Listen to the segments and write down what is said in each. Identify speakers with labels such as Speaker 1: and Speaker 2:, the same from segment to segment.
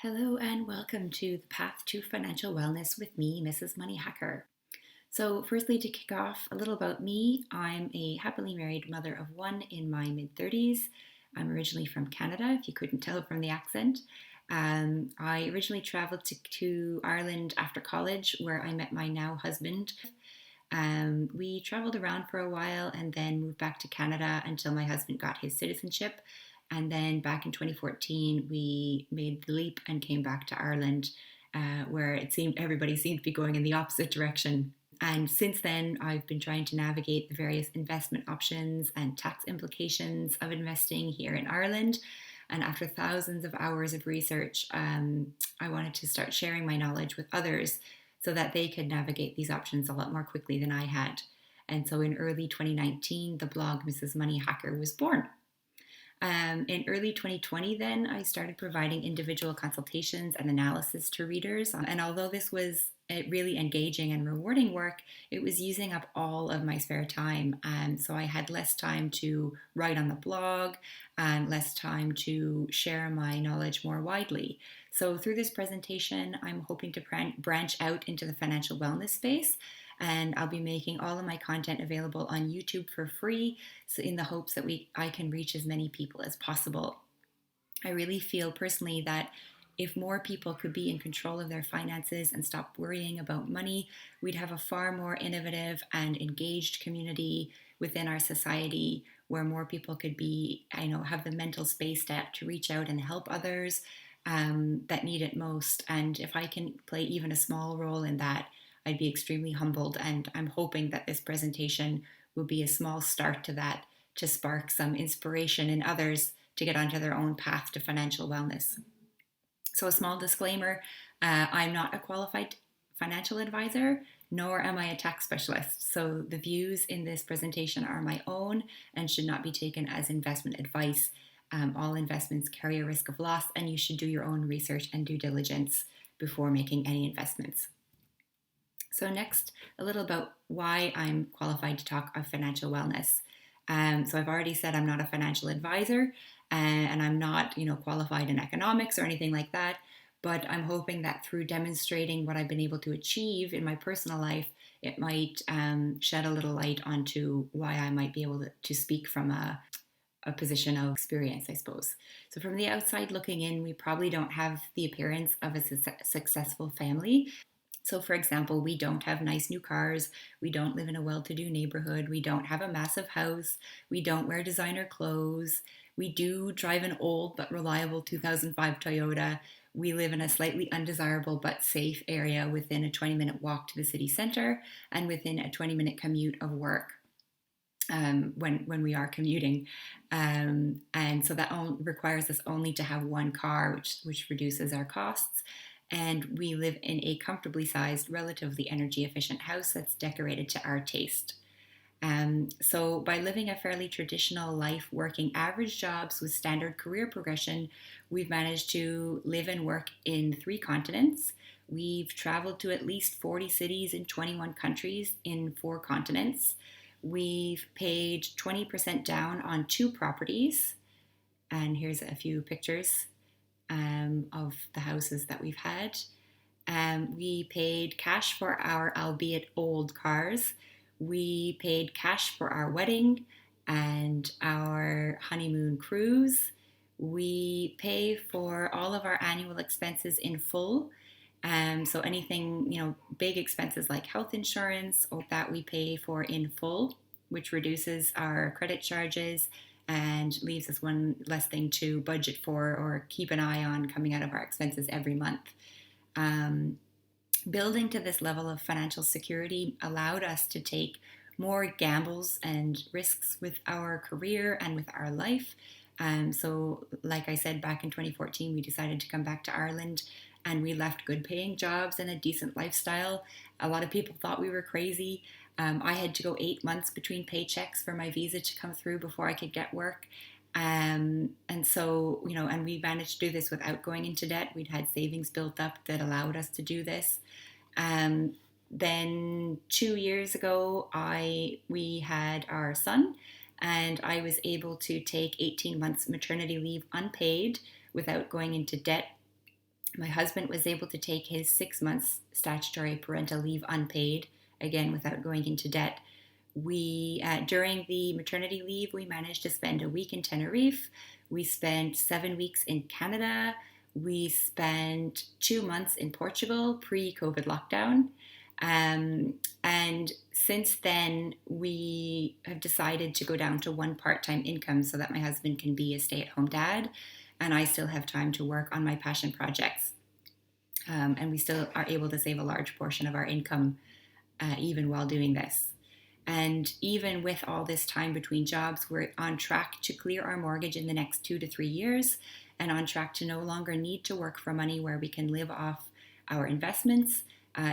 Speaker 1: Hello and welcome to the Path to Financial Wellness with me, Mrs. Money Hacker. So, firstly, to kick off a little about me, I'm a happily married mother of one in my mid 30s. I'm originally from Canada, if you couldn't tell from the accent. I originally traveled to Ireland after college, where I met my now husband. We traveled around for a while and then moved back to Canada until my husband got his citizenship. And then back in 2014, we made the leap and came back to Ireland, where it seemed everybody seemed to be going in the opposite direction. And since then, I've been trying to navigate the various investment options and tax implications of investing here in Ireland. And after thousands of hours of research, I wanted to start sharing my knowledge with others so that they could navigate these options a lot more quickly than I had. And so in early 2019, the blog Mrs. Money Hacker was born. In early 2020, then, I started providing individual consultations and analysis to readers. And although this was really engaging and rewarding work, it was using up all of my spare time. And so I had less time to write on the blog and less time to share my knowledge more widely. So through this presentation, I'm hoping to branch out into the financial wellness space. And I'll be making all of my content available on YouTube for free, so in the hopes that I can reach as many people as possible. I really feel personally that if more people could be in control of their finances and stop worrying about money, we'd have a far more innovative and engaged community within our society where more people could be, have the mental space to reach out and help others that need it most. And if I can play even a small role in that, I'd be extremely humbled, and I'm hoping that this presentation will be a small start to that, to spark some inspiration in others to get onto their own path to financial wellness. So a small disclaimer, I'm not a qualified financial advisor, nor am I a tax specialist. So the views in this presentation are my own and should not be taken as investment advice. All investments carry a risk of loss, and you should do your own research and due diligence before making any investments. So next, a little about why I'm qualified to talk of financial wellness. So I've already said I'm not a financial advisor, and I'm not, qualified in economics or anything like that. But I'm hoping that through demonstrating what I've been able to achieve in my personal life, it might shed a little light onto why I might be able to speak from a position of experience, I suppose. So from the outside looking in, we probably don't have the appearance of a successful family. So, for example, we don't have nice new cars, we don't live in a well-to-do neighborhood, we don't have a massive house, we don't wear designer clothes, we do drive an old but reliable 2005 Toyota, we live in a slightly undesirable but safe area within a 20-minute walk to the city centre and within a 20-minute commute of work. When we are commuting, and so that requires us only to have one car, which reduces our costs. And we live in a comfortably sized, relatively energy efficient house that's decorated to our taste. So by living a fairly traditional life, working average jobs with standard career progression, we've managed to live and work in 3 continents. We've traveled to at least 40 cities in 21 countries in 4 continents. We've paid 20% down on 2 properties. And here's a few pictures of the houses that we've had. We paid cash for our albeit old cars. We paid cash for our wedding and our honeymoon cruise. We pay for all of our annual expenses in full. So anything, big expenses like health insurance, or that we pay for in full, which reduces our credit charges and leaves us one less thing to budget for or keep an eye on coming out of our expenses every month. Building to this level of financial security allowed us to take more gambles and risks with our career and with our life. So like I said, back in 2014, we decided to come back to Ireland, and we left good paying jobs and a decent lifestyle. A lot of people thought we were crazy. I had to go 8 months between paychecks for my visa to come through before I could get work. And so, and we managed to do this without going into debt. We'd had savings built up that allowed us to do this. Then 2 years ago, we had our son, and I was able to take 18 months maternity leave unpaid without going into debt. My husband was able to take his 6 months statutory parental leave unpaid, again without going into debt. We during the maternity leave, we managed to spend a week in Tenerife. We spent 7 weeks in Canada. We spent 2 months in Portugal pre-COVID lockdown. And since then, we have decided to go down to one part-time income so that my husband can be a stay-at-home dad, and I still have time to work on my passion projects. And we still are able to save a large portion of our income even while doing this. And even with all this time between jobs, we're on track to clear our mortgage in the next 2 to 3 years, and on track to no longer need to work for money, where we can live off our investments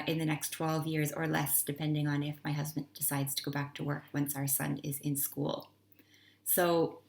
Speaker 1: in the next 12 years or less, depending on if my husband decides to go back to work once our son is in school. So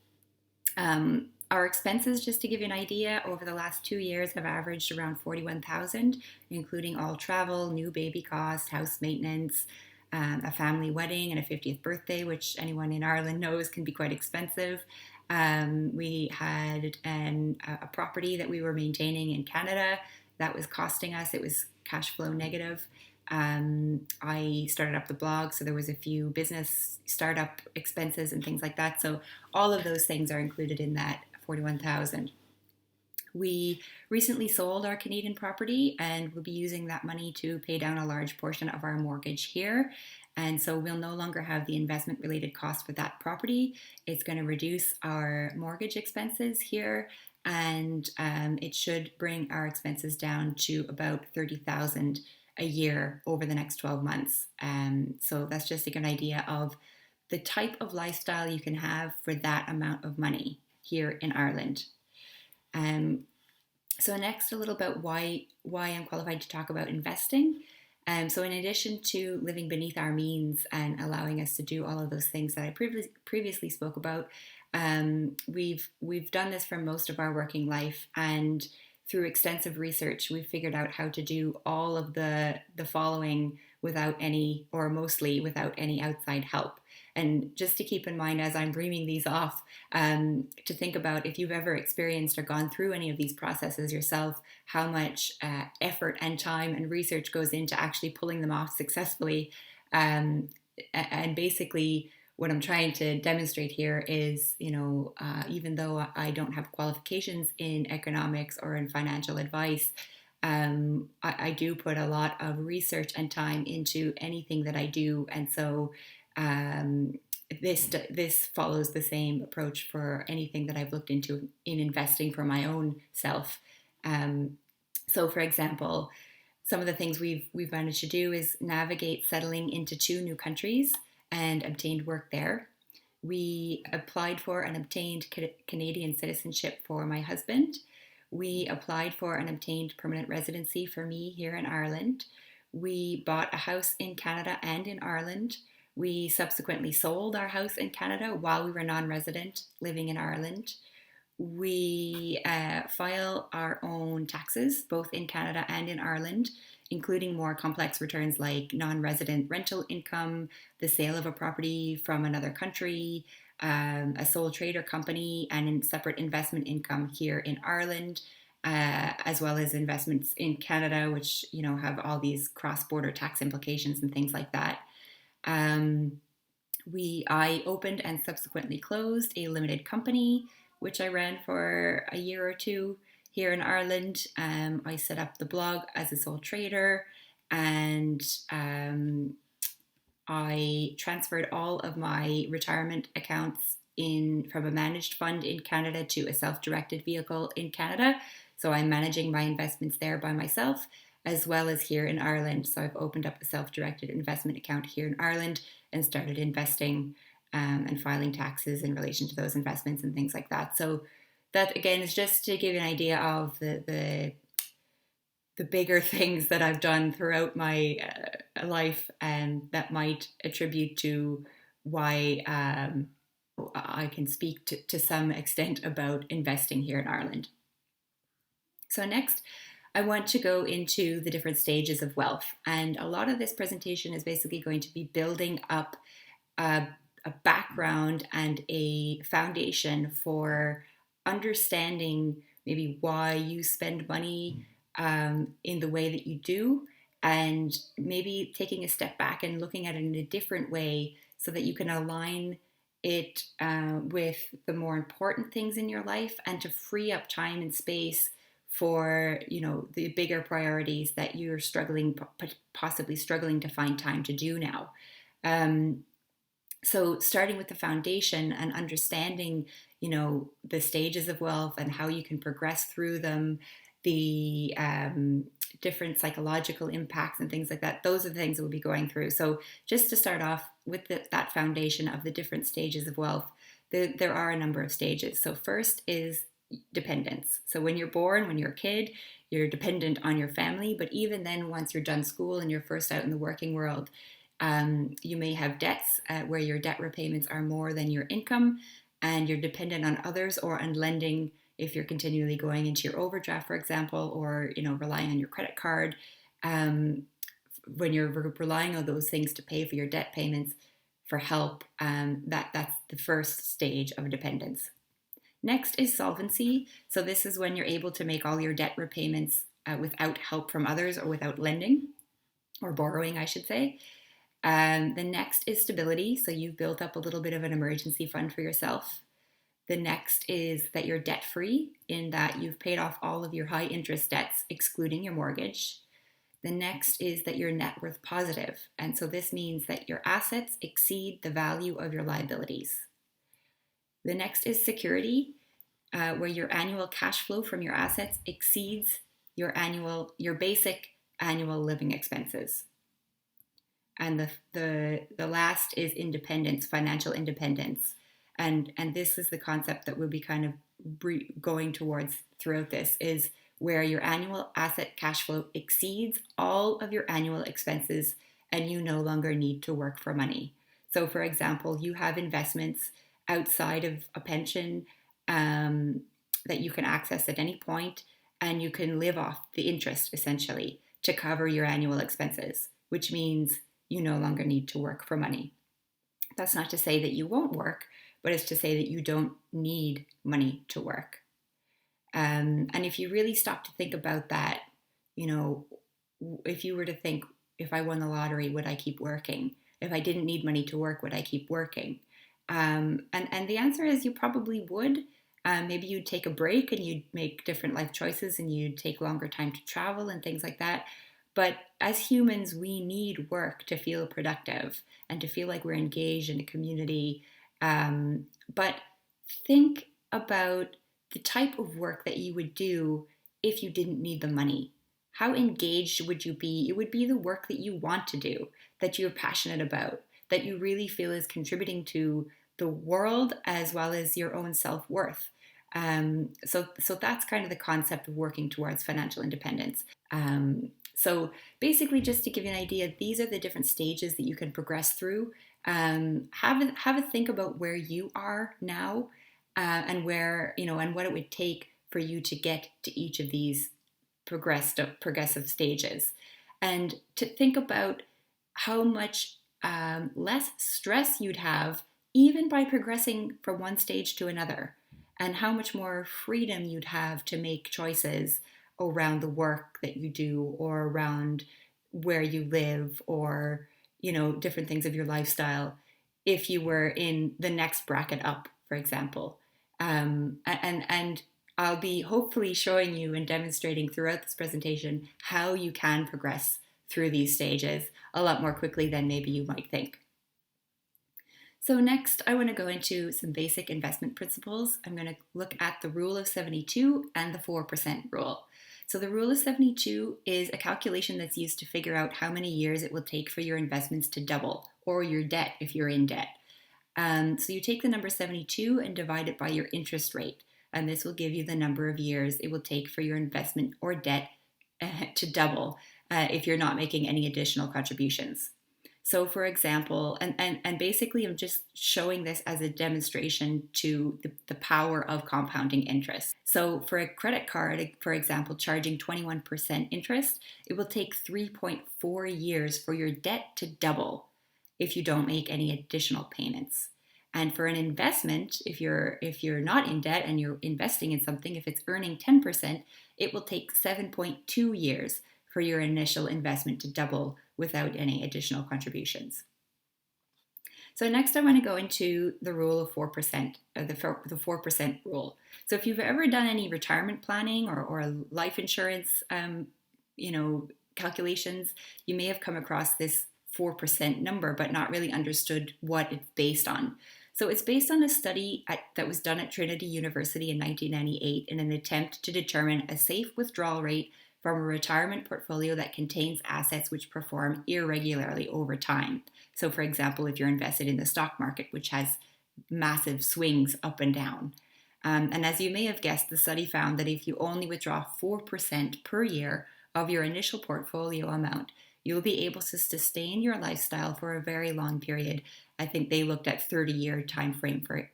Speaker 1: our expenses, just to give you an idea, over the last 2 years have averaged around 41,000, including all travel, new baby cost, house maintenance, a family wedding, and a 50th birthday, which anyone in Ireland knows can be quite expensive. We had a property that we were maintaining in Canada that was costing us. It was cash flow negative. I started up the blog, so there was a few business startup expenses and things like that. So all of those things are included in that 41,000. We recently sold our Canadian property, and we'll be using that money to pay down a large portion of our mortgage here. And so we'll no longer have the investment related cost for that property. It's going to reduce our mortgage expenses here, and it should bring our expenses down to about 30,000 a year over the next 12 months. So that's just to get an idea of the type of lifestyle you can have for that amount of money here in Ireland. So next, a little about why I'm qualified to talk about investing. So in addition to living beneath our means and allowing us to do all of those things that I previously spoke about, we've done this for most of our working life, and through extensive research, we've figured out how to do all of the following without any, or mostly without any outside help. And just to keep in mind as I'm reaming these off, to think about if you've ever experienced or gone through any of these processes yourself, how much effort and time and research goes into actually pulling them off successfully. And basically, what I'm trying to demonstrate here is, even though I don't have qualifications in economics or in financial advice, I do put a lot of research and time into anything that I do. And so this follows the same approach for anything that I've looked into in investing for my own self. So, for example, some of the things we've managed to do is navigate settling into 2 new countries and obtained work there. We applied for and obtained Canadian citizenship for my husband. We applied for and obtained permanent residency for me here in Ireland. We bought a house in Canada and in Ireland. We subsequently sold our house in Canada while we were non-resident living in Ireland. We file our own taxes both in Canada and in Ireland, including more complex returns like non-resident rental income, the sale of a property from another country, a sole trader company, and separate investment income here in Ireland, as well as investments in Canada, which have all these cross-border tax implications and things like that. I opened and subsequently closed a limited company, which I ran for a year or two here in Ireland. I set up the blog as a sole trader, and I transferred all of my retirement accounts from a managed fund in Canada to a self-directed vehicle in Canada. So I'm managing my investments there by myself, as well as here in Ireland. So I've opened up a self-directed investment account here in Ireland and started investing and filing taxes in relation to those investments and things like that. So that, again, is just to give you an idea of the bigger things that I've done throughout my life, and that might attribute to why I can speak to some extent about investing here in Ireland. So next, I want to go into the different stages of wealth. And a lot of this presentation is basically going to be building up a background and a foundation for understanding maybe why you spend money in the way that you do, and maybe taking a step back and looking at it in a different way so that you can align it with the more important things in your life, and to free up time and space for the bigger priorities that you're possibly struggling to find time to do now. So starting with the foundation and understanding, the stages of wealth and how you can progress through them, the different psychological impacts and things like that. Those are the things that we'll be going through. So just to start off with that foundation of the different stages of wealth, there are a number of stages. So first is dependence. So when you're born, when you're a kid, you're dependent on your family. But even then, once you're done school and you're first out in the working world, you may have debts where your debt repayments are more than your income, and you're dependent on others or on lending if you're continually going into your overdraft, for example, or relying on your credit card. When you're relying on those things to pay for your debt payments, for help, that's the first stage of dependence. Next is solvency. So this is when you're able to make all your debt repayments without help from others, or without lending or borrowing, I should say. The next is stability. So you've built up a little bit of an emergency fund for yourself. The next is that you're debt free, in that you've paid off all of your high interest debts, excluding your mortgage. The next is that you're net worth positive. And so this means that your assets exceed the value of your liabilities. The next is security, where your annual cash flow from your assets exceeds your basic annual living expenses. And the last is independence, financial independence. And this is the concept that we'll be kind of going towards throughout this, is where your annual asset cash flow exceeds all of your annual expenses, and you no longer need to work for money. So for example, you have investments outside of a pension that you can access at any point, and you can live off the interest essentially to cover your annual expenses, which means you no longer need to work for money. That's not to say that you won't work, but it's to say that you don't need money to work. And if you really stop to think about that, if you were to think, if I won the lottery, would I keep working? If I didn't need money to work, would I keep working? And the answer is you probably would. Maybe you'd take a break and you'd make different life choices, and you'd take longer time to travel and things like that. But as humans, we need work to feel productive and to feel like we're engaged in a community. But think about the type of work that you would do if you didn't need the money. How engaged would you be? It would be the work that you want to do, that you're passionate about, that you really feel is contributing to the world as well as your own self-worth. So that's kind of the concept of working towards financial independence. So basically, just to give you an idea, these are the different stages that you can progress through. Have a think about where you are now, and where, and what it would take for you to get to each of these progressive stages, and to think about how much less stress you'd have even by progressing from one stage to another, and how much more freedom you'd have to make choices around the work that you do, or around where you live, or different things of your lifestyle, if you were in the next bracket up, for example. And I'll be hopefully showing you and demonstrating throughout this presentation how you can progress through these stages a lot more quickly than maybe you might think. So next, I want to go into some basic investment principles. I'm going to look at the rule of 72 and the 4% rule. So the rule of 72 is a calculation that's used to figure out how many years it will take for your investments to double, or your debt if you're in debt. So you take the number 72 and divide it by your interest rate, and this will give you the number of years it will take for your investment or debt to double if you're not making any additional contributions. So for example, and basically I'm just showing this as a demonstration to the power of compounding interest. So for a credit card, for example, charging 21% interest, it will take 3.4 years for your debt to double if you don't make any additional payments. And for an investment, if you're not in debt and you're investing in something, if it's earning 10%, it will take 7.2 years for your initial investment to double without any additional contributions. So next I want to go into the rule of 4%, the 4% rule. So if you've ever done any retirement planning or life insurance, calculations, you may have come across this 4% number, but not really understood what it's based on. So it's based on a study that was done at Trinity University in 1998 in an attempt to determine a safe withdrawal rate from a retirement portfolio that contains assets which perform irregularly over time. So for example, if you're invested in the stock market, which has massive swings up and down. And as you may have guessed, the study found that if you only withdraw 4% per year of your initial portfolio amount, you'll be able to sustain your lifestyle for a very long period. I think they looked at 30-year time frame for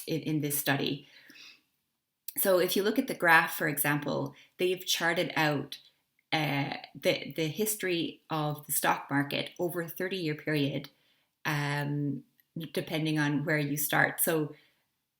Speaker 1: in this study. So if you look at the graph, for example, they've charted out the history of the stock market over a 30-year period, depending on where you start. So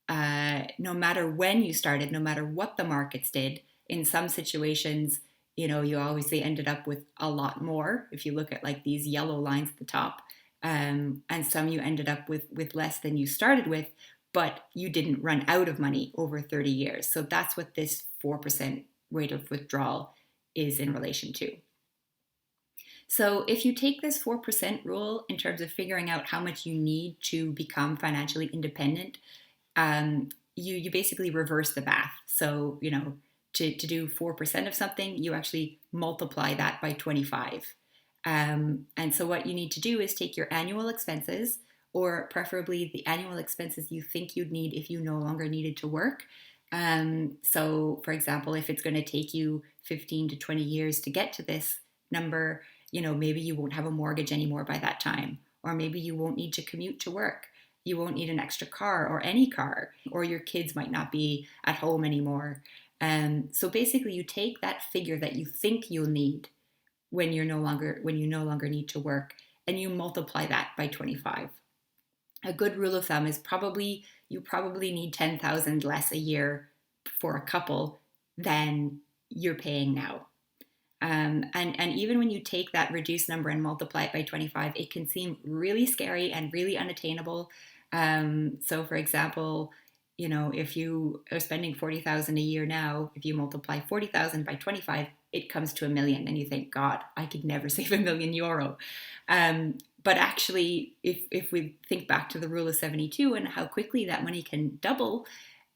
Speaker 1: no matter when you started, no matter what the markets did, in some situations, you obviously ended up with a lot more if you look at like these yellow lines at the top, and some you ended up with less than you started with, but you didn't run out of money over 30 years. So that's what this 4% rate of withdrawal is in relation to. So if you take this 4% rule in terms of figuring out how much you need to become financially independent, you basically reverse the math. So, to do 4% of something, you actually multiply that by 25. And so what you need to do is take your annual expenses, or preferably the annual expenses you think you'd need if you no longer needed to work. So for example, if it's going to take you 15 to 20 years to get to this number, maybe you won't have a mortgage anymore by that time, or maybe you won't need to commute to work. You won't need an extra car or any car, or your kids might not be at home anymore. So basically you take that figure that you think you'll need when you no longer need to work, and you multiply that by 25. A good rule of thumb is you probably need 10,000 less a year for a couple than you're paying now. And even when you take that reduced number and multiply it by 25, it can seem really scary and really unattainable. So for example, if you are spending 40,000 a year now, if you multiply 40,000 by 25, it comes to $1 million, and you think, God, I could never save €1 million. But actually, if we think back to the rule of 72 and how quickly that money can double,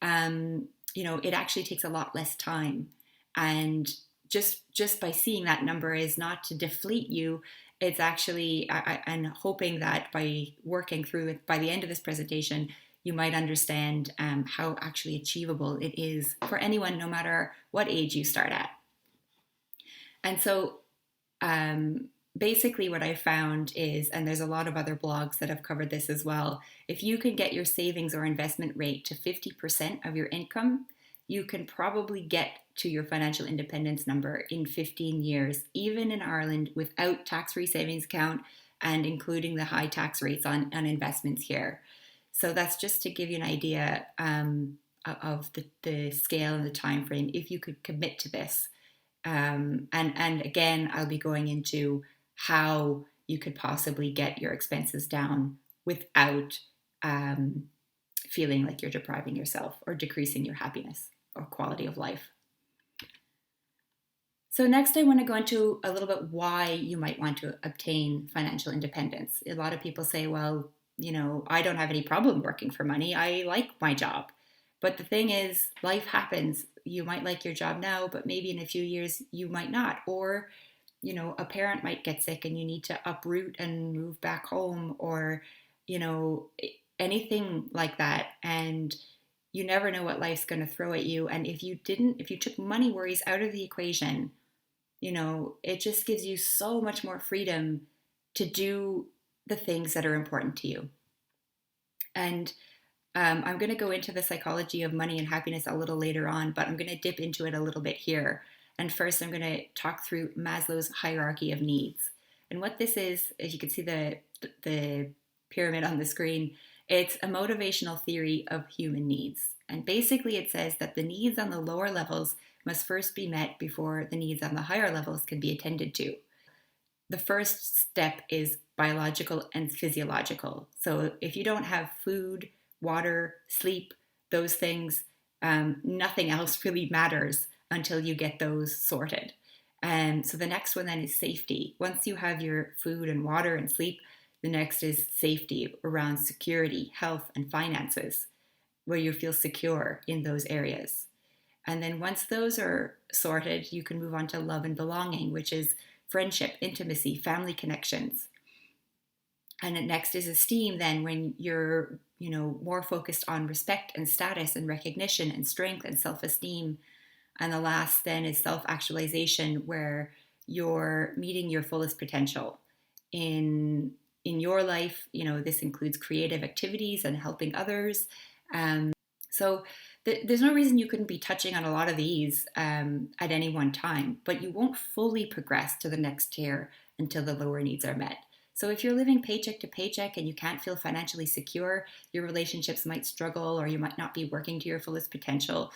Speaker 1: it actually takes a lot less time. And just by seeing that number is not to deflate you. It's actually, I'm hoping that by working through it, by the end of this presentation, you might understand how actually achievable it is for anyone, no matter what age you start at. And so basically what I found is, and there's a lot of other blogs that have covered this as well, if you can get your savings or investment rate to 50% of your income, you can probably get to your financial independence number in 15 years, even in Ireland, without tax-free savings account and including the high tax rates on investments here. So that's just to give you an idea of the scale and the time frame if you could commit to this. And again, I'll be going into how you could possibly get your expenses down without feeling like you're depriving yourself or decreasing your happiness or quality of life. So next I want to go into a little bit why you might want to obtain financial independence. A lot of people say, well, I don't have any problem working for money. I like my job. But the thing is, life happens. You might like your job now, but maybe in a few years you might not. Or, a parent might get sick and you need to uproot and move back home, or, anything like that. And you never know what life's going to throw at you. And if you took money worries out of the equation, it just gives you so much more freedom to do the things that are important to you. And I'm going to go into the psychology of money and happiness a little later on, but I'm going to dip into it a little bit here. And first, I'm going to talk through Maslow's hierarchy of needs. And what this is, as you can see the pyramid on the screen, It's a motivational theory of human needs. And basically, it says that the needs on the lower levels must first be met before the needs on the higher levels can be attended to. The first step is biological and physiological. So if you don't have food, water, sleep, those things, nothing else really matters until you get those sorted. And so the next one then is safety. Once you have your food and water and sleep, the next is safety around security, health, and finances, where you feel secure in those areas. And then once those are sorted, you can move on to love and belonging, which is friendship, intimacy, family connections. And then next is esteem, then when you're, more focused on respect and status and recognition and strength and self-esteem. And the last then is self-actualization, where you're meeting your fullest potential in your life. This includes creative activities and helping others. So there's no reason you couldn't be touching on a lot of these at any one time, but you won't fully progress to the next tier until the lower needs are met. So if you're living paycheck to paycheck and you can't feel financially secure, your relationships might struggle, or you might not be working to your fullest potential.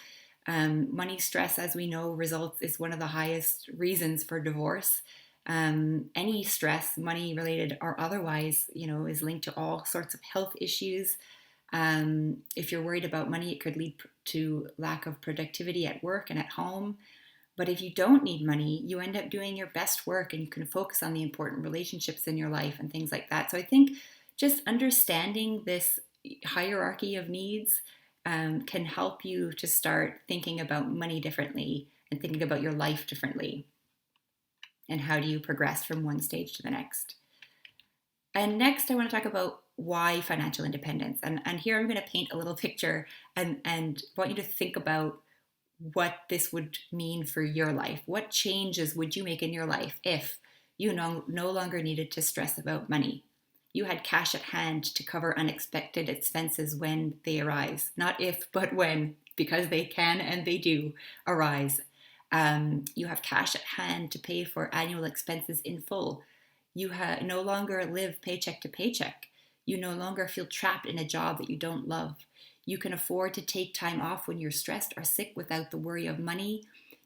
Speaker 1: Money stress, as we know, is one of the highest reasons for divorce. Any stress, money related or otherwise, is linked to all sorts of health issues. If you're worried about money, it could lead to lack of productivity at work and at home. But if you don't need money, you end up doing your best work and you can focus on the important relationships in your life and things like that. So I think just understanding this hierarchy of needs can help you to start thinking about money differently and thinking about your life differently. And how do you progress from one stage to the next? And next, I want to talk about why financial independence. And here I'm going to paint a little picture and want you to think about what this would mean for your life. What changes would you make in your life if you no longer needed to stress about money? You had cash at hand to cover unexpected expenses when they arise. Not if, but when, because they can and they do arise. You have cash at hand to pay for annual expenses in full. You no longer live paycheck to paycheck. You no longer feel trapped in a job that you don't love. You can afford to take time off when you're stressed or sick without the worry of money.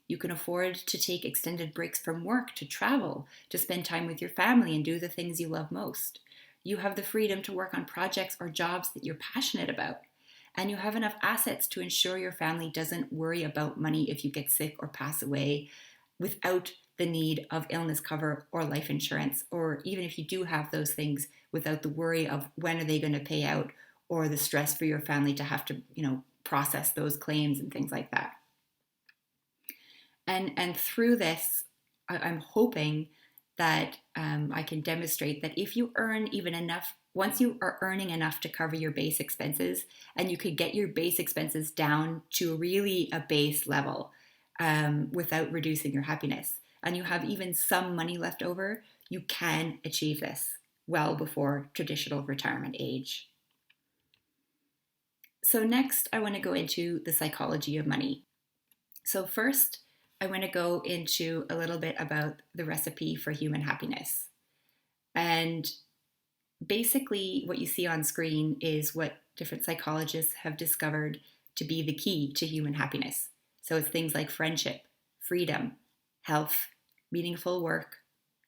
Speaker 1: You can afford to take extended breaks from work, to travel, to spend time with your family and do the things you love most. You have the freedom to work on projects or jobs that you're passionate about. And you have enough assets to ensure your family doesn't worry about money if you get sick or pass away, without the need of illness cover or life insurance, or even if you do have those things, without the worry of when are they going to pay out, or the stress for your family to have to, process those claims and things like that. And through this, I'm hoping that I can demonstrate that if you earn even enough, once you are earning enough to cover your base expenses, and you could get your base expenses down to really a base level without reducing your happiness, and you have even some money left over, you can achieve this well before traditional retirement age. So next, I want to go into the psychology of money. So first, I want to go into a little bit about the recipe for human happiness. And basically, what you see on screen is what different psychologists have discovered to be the key to human happiness. So it's things like friendship, freedom, health, meaningful work,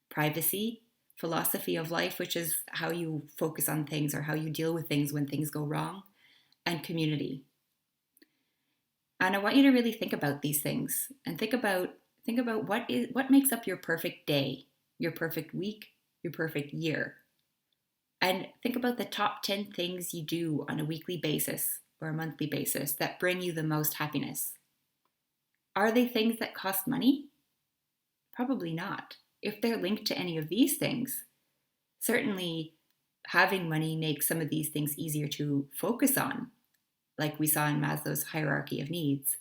Speaker 1: privacy, philosophy of life, which is how you focus on things or how you deal with things when things go wrong, and community. And I want you to really think about these things and think about what makes up your perfect day, your perfect week, your perfect year. And think about the top 10 things you do on a weekly basis or a monthly basis that bring you the most happiness. Are they things that cost money? Probably not. If they're linked to any of these things, certainly having money makes some of these things easier to focus on, like we saw in Maslow's hierarchy of needs.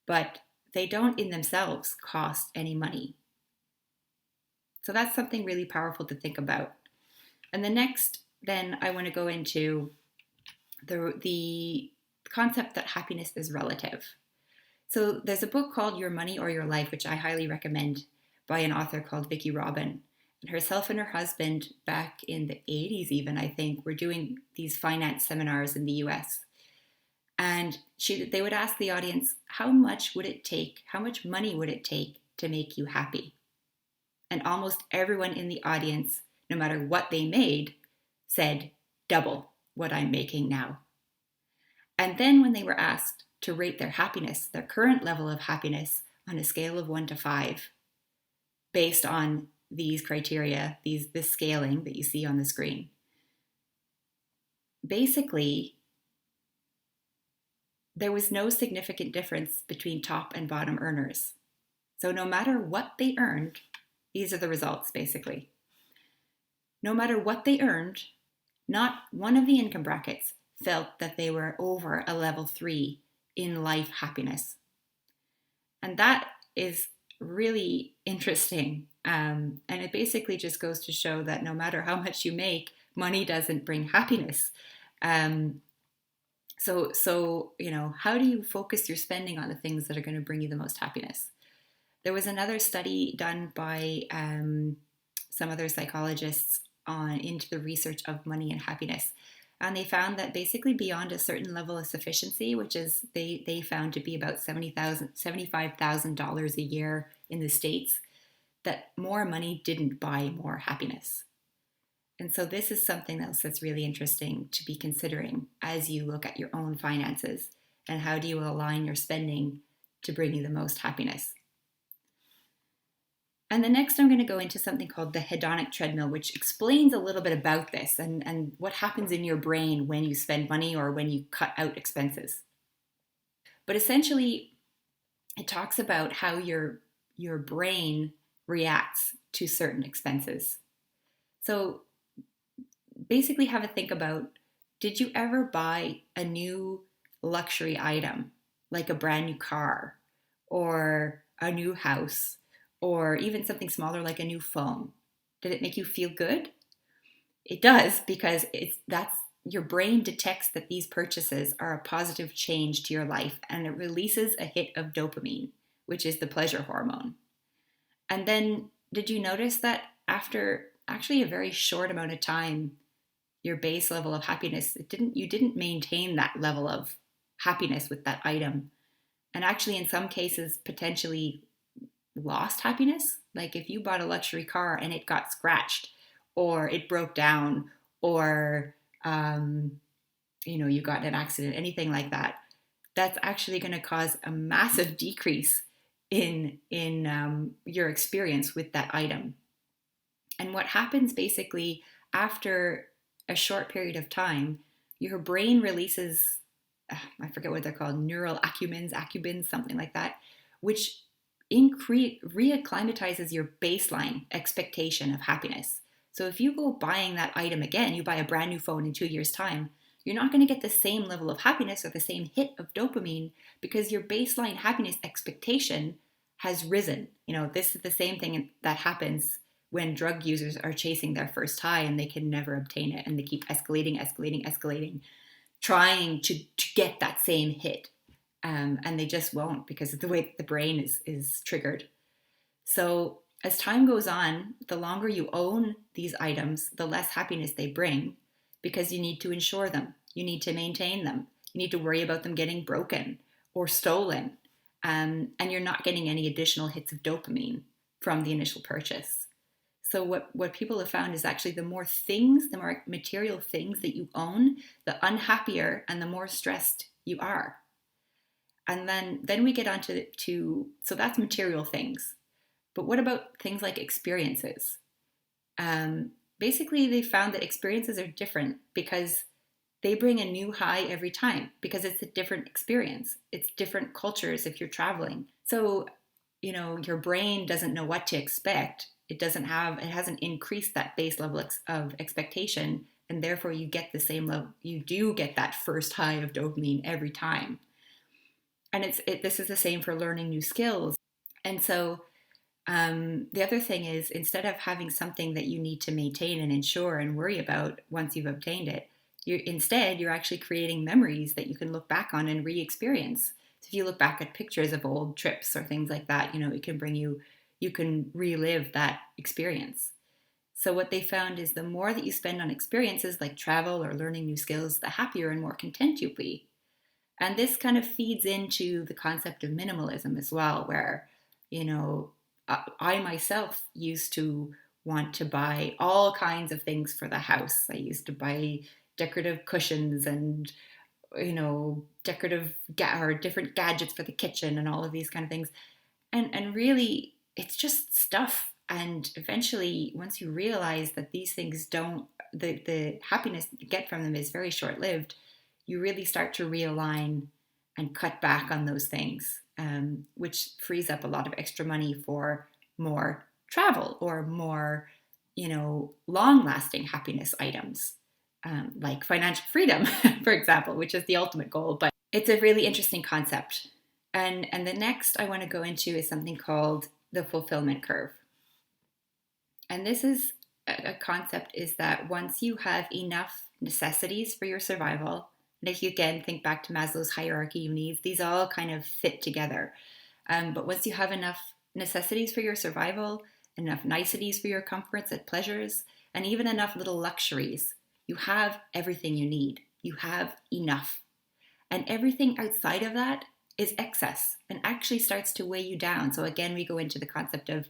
Speaker 1: But they don't in themselves cost any money. So that's something really powerful to think about. And the next, then I want to go into the concept that happiness is relative. So there's a book called Your Money or Your Life, which I highly recommend, by an author called Vicki Robin. Herself and her husband, back in the 80s even, I think, were doing these finance seminars in the US. And they would ask the audience, how much would it take, how much money would it take to make you happy? And almost everyone in the audience, no matter what they made, said, double what I'm making now. And then when they were asked to rate their happiness, their current level of happiness on a scale of 1 to 5, based on these criteria, this scaling that you see on the screen, basically, there was no significant difference between top and bottom earners. So no matter what they earned, these are the results basically. No matter what they earned, not one of the income brackets felt that they were over a level 3 in life happiness. And that is really interesting. And it basically just goes to show that no matter how much you make, money doesn't bring happiness. So, how do you focus your spending on the things that are going to bring you the most happiness? There was another study done by some other psychologists into the research of money and happiness. And they found that basically beyond a certain level of sufficiency, which is they found to be about $75,000 a year in the States, that more money didn't buy more happiness. And so this is something else that's really interesting to be considering as you look at your own finances and how do you align your spending to bring you the most happiness. And the next I'm going to go into something called the hedonic treadmill, which explains a little bit about this and what happens in your brain when you spend money or when you cut out expenses. But essentially, it talks about how your brain reacts to certain expenses. So basically have a think about, did you ever buy a new luxury item, like a brand new car or a new house, or even something smaller like a new phone? Did it make you feel good? It does, because that's your brain detects that these purchases are a positive change to your life, and it releases a hit of dopamine, which is the pleasure hormone. And then did you notice that after actually a very short amount of time, your base level of happiness, you didn't maintain that level of happiness with that item, and actually in some cases potentially lost happiness? Like if you bought a luxury car and it got scratched or it broke down or you got in an accident, anything like that, that's actually going to cause a massive decrease in your experience with that item. And what happens basically after a short period of time, your brain releases, I forget what they're called, neural accumbens, something like that, which reacclimatizes your baseline expectation of happiness. So if you go buying that item again, you buy a brand new phone in 2 years' time, you're not going to get the same level of happiness or the same hit of dopamine because your baseline happiness expectation has risen. This is the same thing that happens when drug users are chasing their first high and they can never obtain it, and they keep escalating, trying to get that same hit. And they just won't, because of the way the brain is triggered. So as time goes on, the longer you own these items, the less happiness they bring, because you need to insure them, you need to maintain them, you need to worry about them getting broken or stolen, and you're not getting any additional hits of dopamine from the initial purchase. So what people have found is actually the more material things that you own, the unhappier and the more stressed you are. And then we get on so that's material things. But what about things like experiences? Basically, they found that experiences are different because they bring a new high every time, because it's a different experience. It's different cultures if you're traveling. So, your brain doesn't know what to expect. It hasn't increased that base level of expectation, and therefore you get the same level. You do get that first high of dopamine every time. And this is the same for learning new skills. And so the other thing is, instead of having something that you need to maintain and insure and worry about once you've obtained it, you're actually creating memories that you can look back on and re-experience. So if you look back at pictures of old trips or things like that, it can you can relive that experience. So what they found is the more that you spend on experiences like travel or learning new skills, the happier and more content you'll be. And this kind of feeds into the concept of minimalism as well, where, you know, I myself used to want to buy all kinds of things for the house. I used to buy decorative cushions and, decorative or different gadgets for the kitchen and all of these kind of things. And really, it's just stuff. And eventually, once you realize that these things don't, the happiness you get from them is very short lived, you really start to realign and cut back on those things, which frees up a lot of extra money for more travel or more, long lasting happiness items, like financial freedom, for example, which is the ultimate goal. But it's a really interesting concept. And the next I want to go into is something called the fulfillment curve. And this is a concept is that once you have enough necessities for your survival, and if you again think back to Maslow's hierarchy of needs, these all kind of fit together. But once you have enough necessities for your survival, enough niceties for your comforts and pleasures, and even enough little luxuries, you have everything you need. You have enough. And everything outside of that is excess and actually starts to weigh you down. So again, we go into the concept of,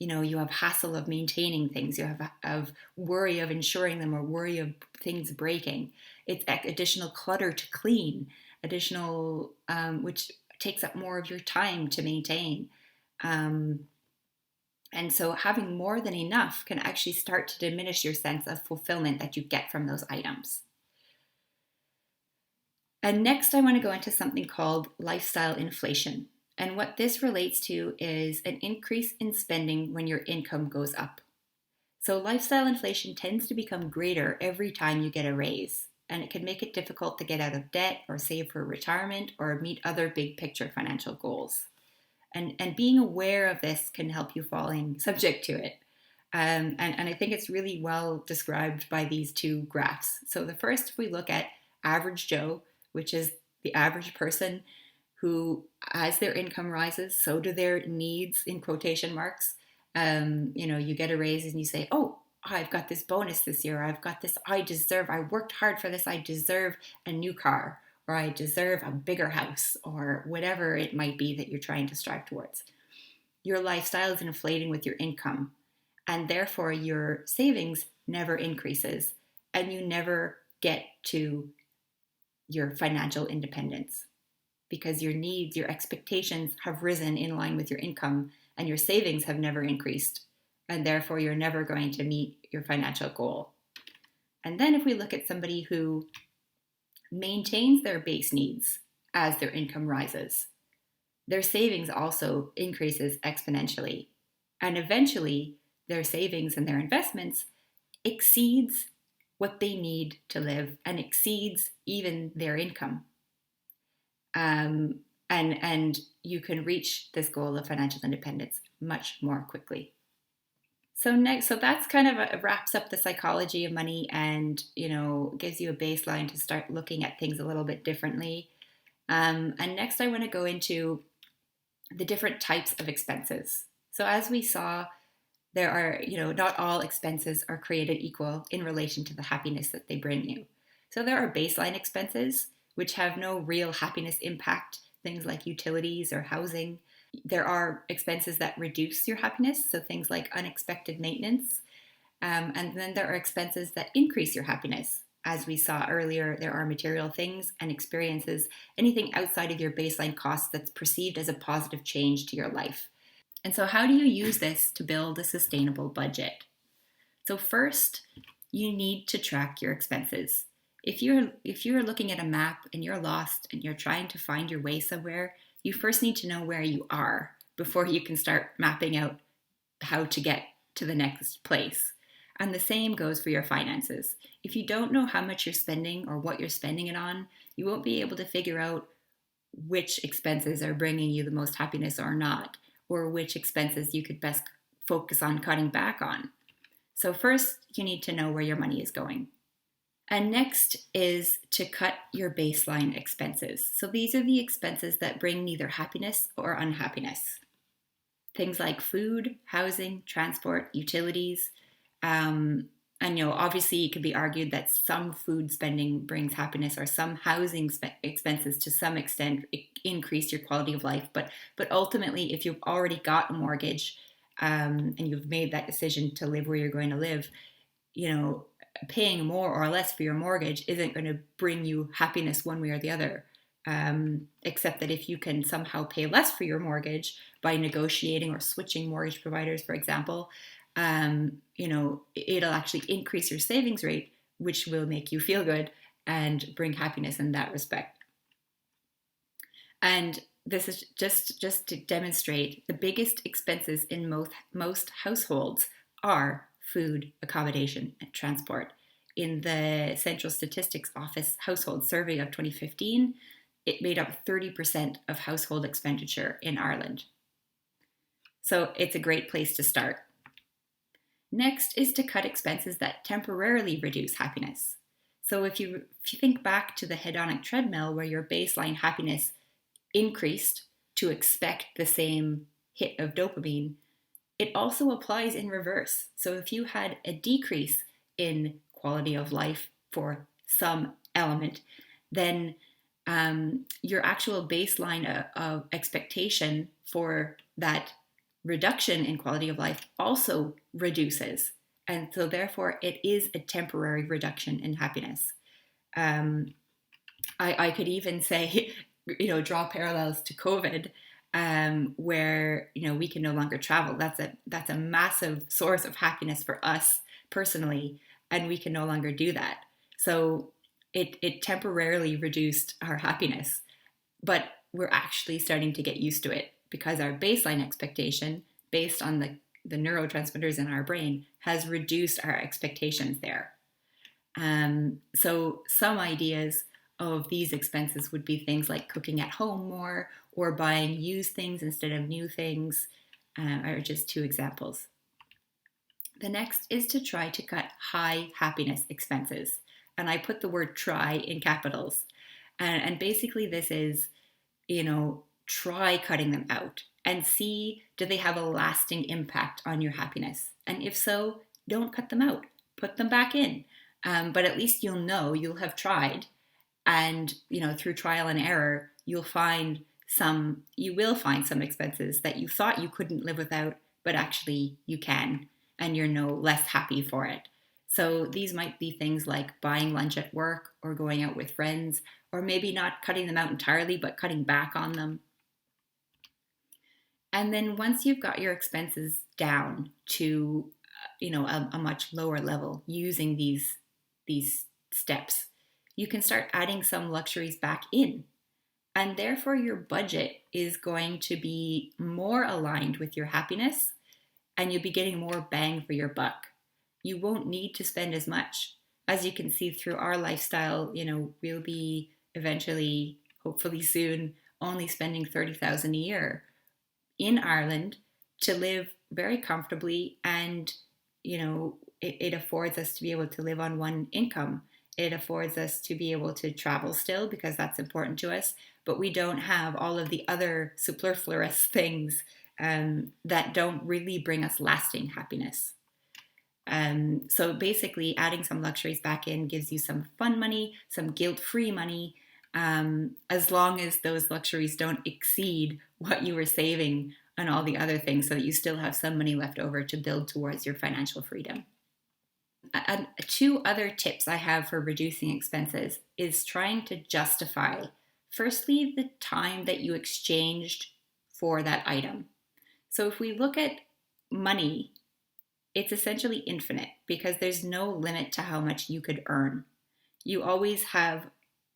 Speaker 1: you have hassle of maintaining things, you have of worry of insuring them or worry of things breaking. It's additional clutter to clean, additional, which takes up more of your time to maintain. And so having more than enough can actually start to diminish your sense of fulfillment that you get from those items. And next, I want to go into something called lifestyle inflation. And what this relates to is an increase in spending when your income goes up. So lifestyle inflation tends to become greater every time you get a raise, and it can make it difficult to get out of debt or save for retirement or meet other big picture financial goals. And being aware of this can help you falling subject to it. And I think it's really well described by these two graphs. So the first, if we look at average Joe, which is the average person who, as their income rises, so do their needs, in quotation marks. You get a raise and you say, oh, I've got this bonus this year. I've got this, I worked hard for this. I deserve a new car, or I deserve a bigger house, or whatever it might be that you're trying to strive towards. Your lifestyle is inflating with your income, and therefore your savings never increases, and you never get to your financial independence, because your needs, your expectations have risen in line with your income, and your savings have never increased, and therefore you're never going to meet your financial goal. And then if we look at somebody who maintains their base needs as their income rises, their savings also increases exponentially, and eventually their savings and their investments exceeds what they need to live and exceeds even their income. And you can reach this goal of financial independence much more quickly. So that's kind of wraps up the psychology of money, and gives you a baseline to start looking at things a little bit differently. And next, I want to go into the different types of expenses. So as we saw, there are not all expenses are created equal in relation to the happiness that they bring you. So there are baseline expenses, which have no real happiness impact, things like utilities or housing. There are expenses that reduce your happiness, so things like unexpected maintenance. And then there are expenses that increase your happiness. As we saw earlier, there are material things and experiences, anything outside of your baseline costs that's perceived as a positive change to your life. And so how do you use this to build a sustainable budget? So first, you need to track your expenses. If you're looking at a map and you're lost and you're trying to find your way somewhere, you first need to know where you are before you can start mapping out how to get to the next place. And the same goes for your finances. If you don't know how much you're spending or what you're spending it on, you won't be able to figure out which expenses are bringing you the most happiness or not, or which expenses you could best focus on cutting back on. So first, you need to know where your money is going. And next is to cut your baseline expenses. So these are the expenses that bring neither happiness or unhappiness. Things like food, housing, transport, utilities, Um, and obviously, it could be argued that some food spending brings happiness, or some housing expenses to some extent increase your quality of life. But ultimately, if you've already got a mortgage, and you've made that decision to live where you're going to live, you know, paying more or less for your mortgage isn't going to bring you happiness one way or the other. Except that if you can somehow pay less for your mortgage by negotiating or switching mortgage providers, for example, it'll actually increase your savings rate, which will make you feel good and bring happiness in that respect. And this is just to demonstrate the biggest expenses in most households are food, accommodation, and transport. In the Central Statistics Office Household Survey of 2015, it made up 30% of household expenditure in Ireland. So it's a great place to start. Next is to cut expenses that temporarily reduce happiness. So if you think back to the hedonic treadmill where your baseline happiness increased to expect the same hit of dopamine, it also applies in reverse. So if you had a decrease in quality of life for some element, then your actual baseline of expectation for that reduction in quality of life also reduces. And so therefore it is a temporary reduction in happiness. I could even say, draw parallels to COVID, where we can no longer travel. That's a massive source of happiness for us personally, and we can no longer do that. So it temporarily reduced our happiness, but we're actually starting to get used to it because our baseline expectation, based on the neurotransmitters in our brain, has reduced our expectations there. So some ideas of these expenses would be things like cooking at home more or buying used things instead of new things, are just two examples. The next is to try to cut high happiness expenses. And I put the word try in capitals. And basically this is, try cutting them out and see, do they have a lasting impact on your happiness? And if so, don't cut them out, put them back in. But at least you'll have tried. And, through trial and error, you will find some expenses that you thought you couldn't live without, but actually you can, and you're no less happy for it. So these might be things like buying lunch at work or going out with friends, or maybe not cutting them out entirely, but cutting back on them. And then once you've got your expenses down to, a much lower level using these steps, you can start adding some luxuries back in. And therefore, your budget is going to be more aligned with your happiness, and you'll be getting more bang for your buck. You won't need to spend as much. As you can see through our lifestyle, we'll be eventually, hopefully soon, only spending 30,000 a year in Ireland to live very comfortably, and it affords us to be able to live on one income. It affords us to be able to travel still because that's important to us, but we don't have all of the other superfluous things that don't really bring us lasting happiness. So basically, adding some luxuries back in gives you some fun money, some guilt-free money, as long as those luxuries don't exceed what you were saving on all the other things, so that you still have some money left over to build towards your financial freedom. Two other tips I have for reducing expenses is trying to justify, firstly, the time that you exchanged for that item. So if we look at money, it's essentially infinite because there's no limit to how much you could earn. You always have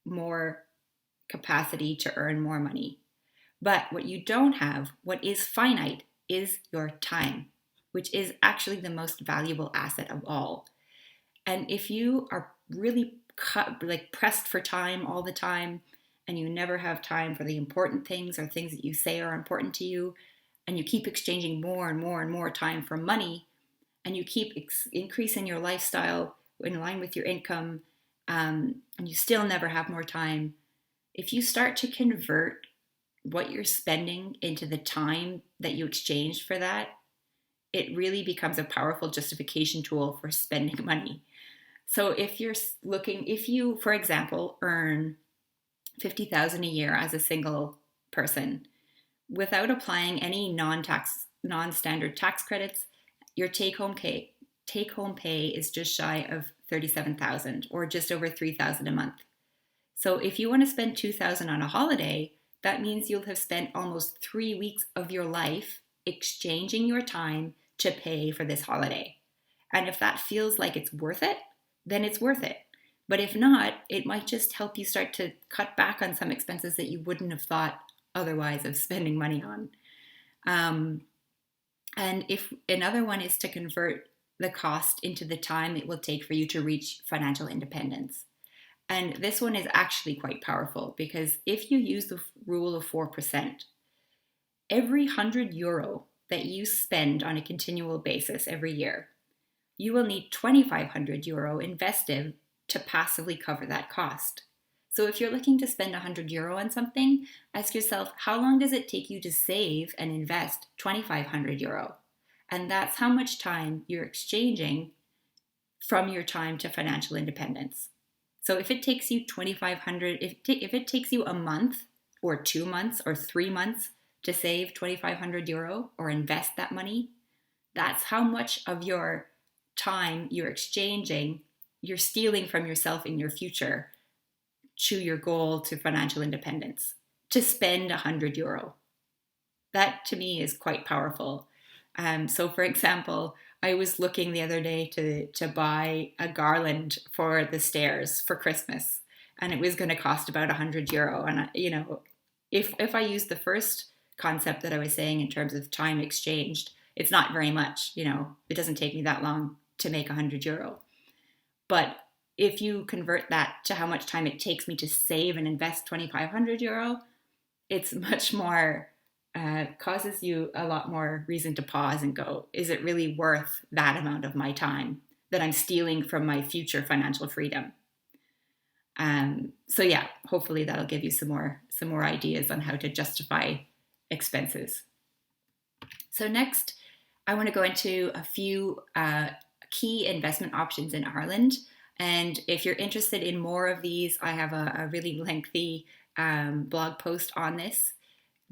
Speaker 1: more capacity to earn more money. But what you don't have, what is finite, is your time, which is actually the most valuable asset of all. And if you are really pressed for time all the time, and you never have time for the important things or things that you say are important to you, and you keep exchanging more and more and more time for money, and you keep increasing your lifestyle in line with your income, and you still never have more time, if you start to convert what you're spending into the time that you exchanged for that, it really becomes a powerful justification tool for spending money. So if you, for example, earn 50,000 a year as a single person without applying any non-standard tax credits, your take home pay is just shy of 37,000 or just over 3,000 a month. So if you want to spend 2,000 on a holiday, that means you'll have spent almost 3 weeks of your life exchanging your time to pay for this holiday. And if that feels like it's worth it, then it's worth it. But if not, it might just help you start to cut back on some expenses that you wouldn't have thought otherwise of spending money on. And if another one is to convert the cost into the time it will take for you to reach financial independence. And this one is actually quite powerful because if you use the rule of 4%, every €100 that you spend on a continual basis every year, you will need €2,500 invested to passively cover that cost. So if you're looking to spend €100 on something, ask yourself, how long does it take you to save and invest €2,500? And that's how much time you're exchanging from your time to financial independence. So if it takes you 2,500, if it takes you a month or 2 months or 3 months to save €2,500 or invest that money, that's how much of your time you're exchanging, you're stealing from yourself in your future to your goal to financial independence, to spend €100. That to me is quite powerful. So for example, I was looking the other day to buy a garland for the stairs for Christmas, and it was going to cost about €100. And if I use the first concept that I was saying in terms of time exchanged, it's not very much. It doesn't take me that long to make €100. But if you convert that to how much time it takes me to save and invest €2,500, it's much more. Causes you a lot more reason to pause and go, is it really worth that amount of my time that I'm stealing from my future financial freedom? So yeah, hopefully that'll give you some more ideas on how to justify expenses. So next, I want to go into a few key investment options in Ireland. And if you're interested in more of these, I have a really lengthy blog post on this.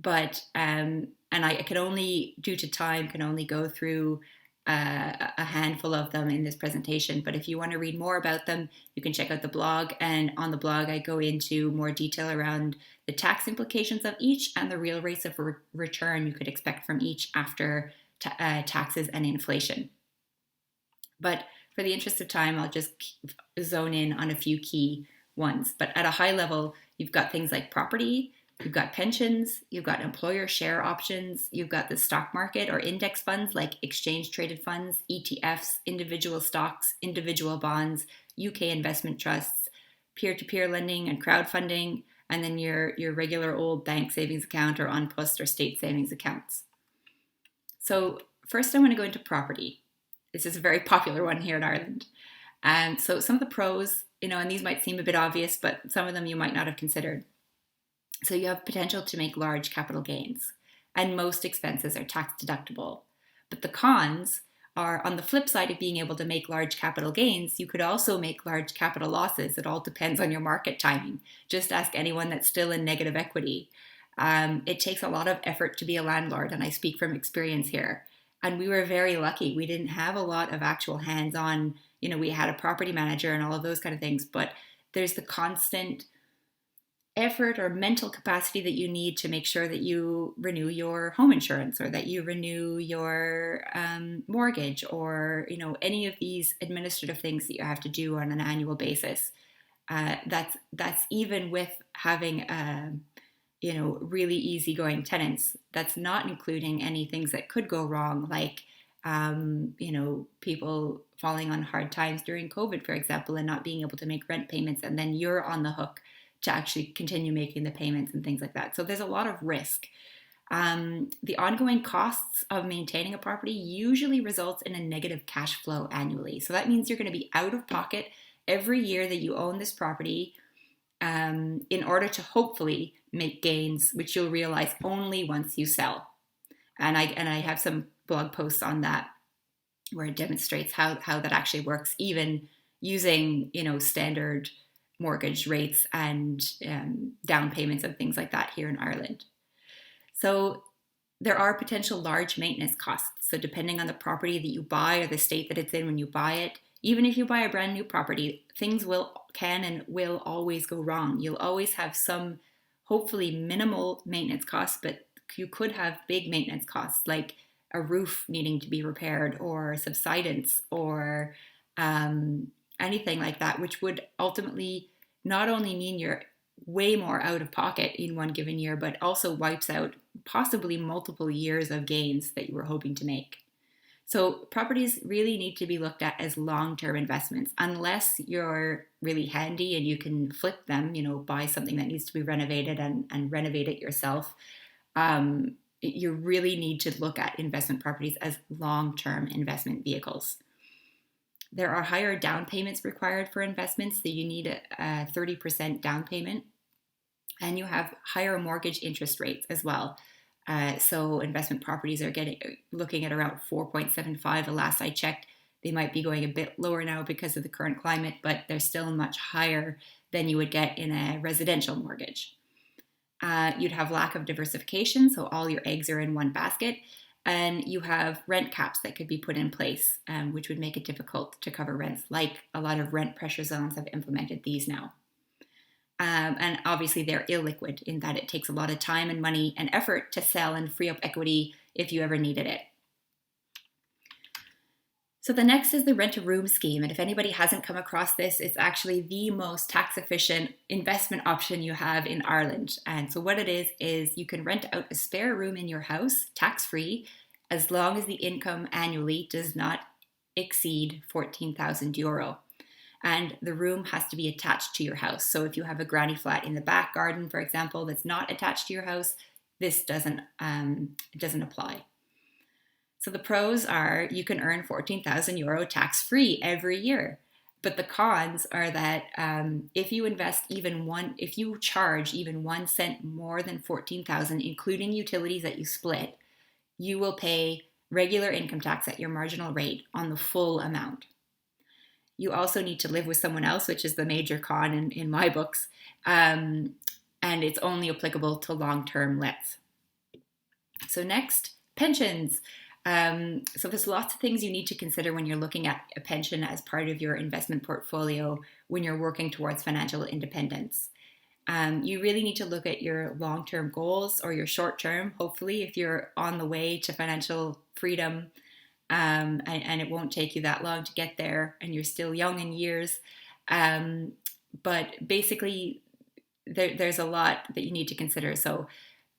Speaker 1: But and I can only, due to time, can only go through a handful of them in this presentation. But if you want to read more about them, you can check out the blog. And on the blog, I go into more detail around the tax implications of each and the real rates of return you could expect from each after taxes and inflation. But for the interest of time, I'll just zone in on a few key ones. But at a high level, you've got things like property. You've got pensions, you've got employer share options, you've got the stock market or index funds like exchange traded funds, ETFs, individual stocks, individual bonds, UK investment trusts, peer-to-peer lending and crowdfunding, and then your regular old bank savings account or An Post or state savings accounts. So first I want to go into property. This is a very popular one here in Ireland. And so some of the pros, and these might seem a bit obvious, but some of them you might not have considered. So you have potential to make large capital gains, and most expenses are tax deductible. But the cons are, on the flip side of being able to make large capital gains, you could also make large capital losses. It all depends on your market timing. Just ask anyone that's still in negative equity. It takes a lot of effort to be a landlord, and I speak from experience here. And we were very lucky. We didn't have a lot of actual hands-on, we had a property manager and all of those kind of things, but there's the constant effort or mental capacity that you need to make sure that you renew your home insurance or that you renew your mortgage or any of these administrative things that you have to do on an annual basis. That's even with having really easygoing tenants. That's not including any things that could go wrong, like people falling on hard times during COVID, for example, and not being able to make rent payments, and then you're on the hook to actually continue making the payments and things like that. So there's a lot of risk. The ongoing costs of maintaining a property usually results in a negative cash flow annually. So that means you're going to be out of pocket every year that you own this property in order to hopefully make gains, which you'll realize only once you sell. And I have some blog posts on that where it demonstrates how that actually works, even using, standard mortgage rates and down payments and things like that here in Ireland. So there are potential large maintenance costs. So depending on the property that you buy or the state that it's in when you buy it, even if you buy a brand new property, things can and will always go wrong. You'll always have some, hopefully minimal maintenance costs, but you could have big maintenance costs like a roof needing to be repaired or subsidence or anything like that, which would ultimately not only mean you're way more out of pocket in one given year, but also wipes out possibly multiple years of gains that you were hoping to make. So properties really need to be looked at as long-term investments, unless you're really handy and you can flip them, buy something that needs to be renovated and renovate it yourself. You really need to look at investment properties as long-term investment vehicles. There are higher down payments required for investments, so you need a 30% down payment, and you have higher mortgage interest rates as well. So investment properties are looking at around 4.75. The last I checked, they might be going a bit lower now because of the current climate, but they're still much higher than you would get in a residential mortgage. You'd have lack of diversification, so all your eggs are in one basket, and you have rent caps that could be put in place, which would make it difficult to cover rents, like a lot of rent pressure zones have implemented these now. And obviously they're illiquid in that it takes a lot of time and money and effort to sell and free up equity if you ever needed it. So the next is the rent-a-room scheme. And if anybody hasn't come across this, it's actually the most tax-efficient investment option you have in Ireland. And so what it is you can rent out a spare room in your house, tax-free, as long as the income annually does not exceed €14,000. And the room has to be attached to your house. So if you have a granny flat in the back garden, for example, that's not attached to your house, this doesn't apply. So the pros are you can earn €14,000 tax-free every year. But the cons are that if you charge even 1 cent more than $14,000, including utilities that you split, you will pay regular income tax at your marginal rate on the full amount. You also need to live with someone else, which is the major con in my books. And it's only applicable to long-term lets. So next, pensions. So there's lots of things you need to consider when you're looking at a pension as part of your investment portfolio when you're working towards financial independence. You really need to look at your long-term goals or your short-term, hopefully, if you're on the way to financial freedom. And it won't take you that long to get there, and you're still young in years. But basically, there's a lot that you need to consider. So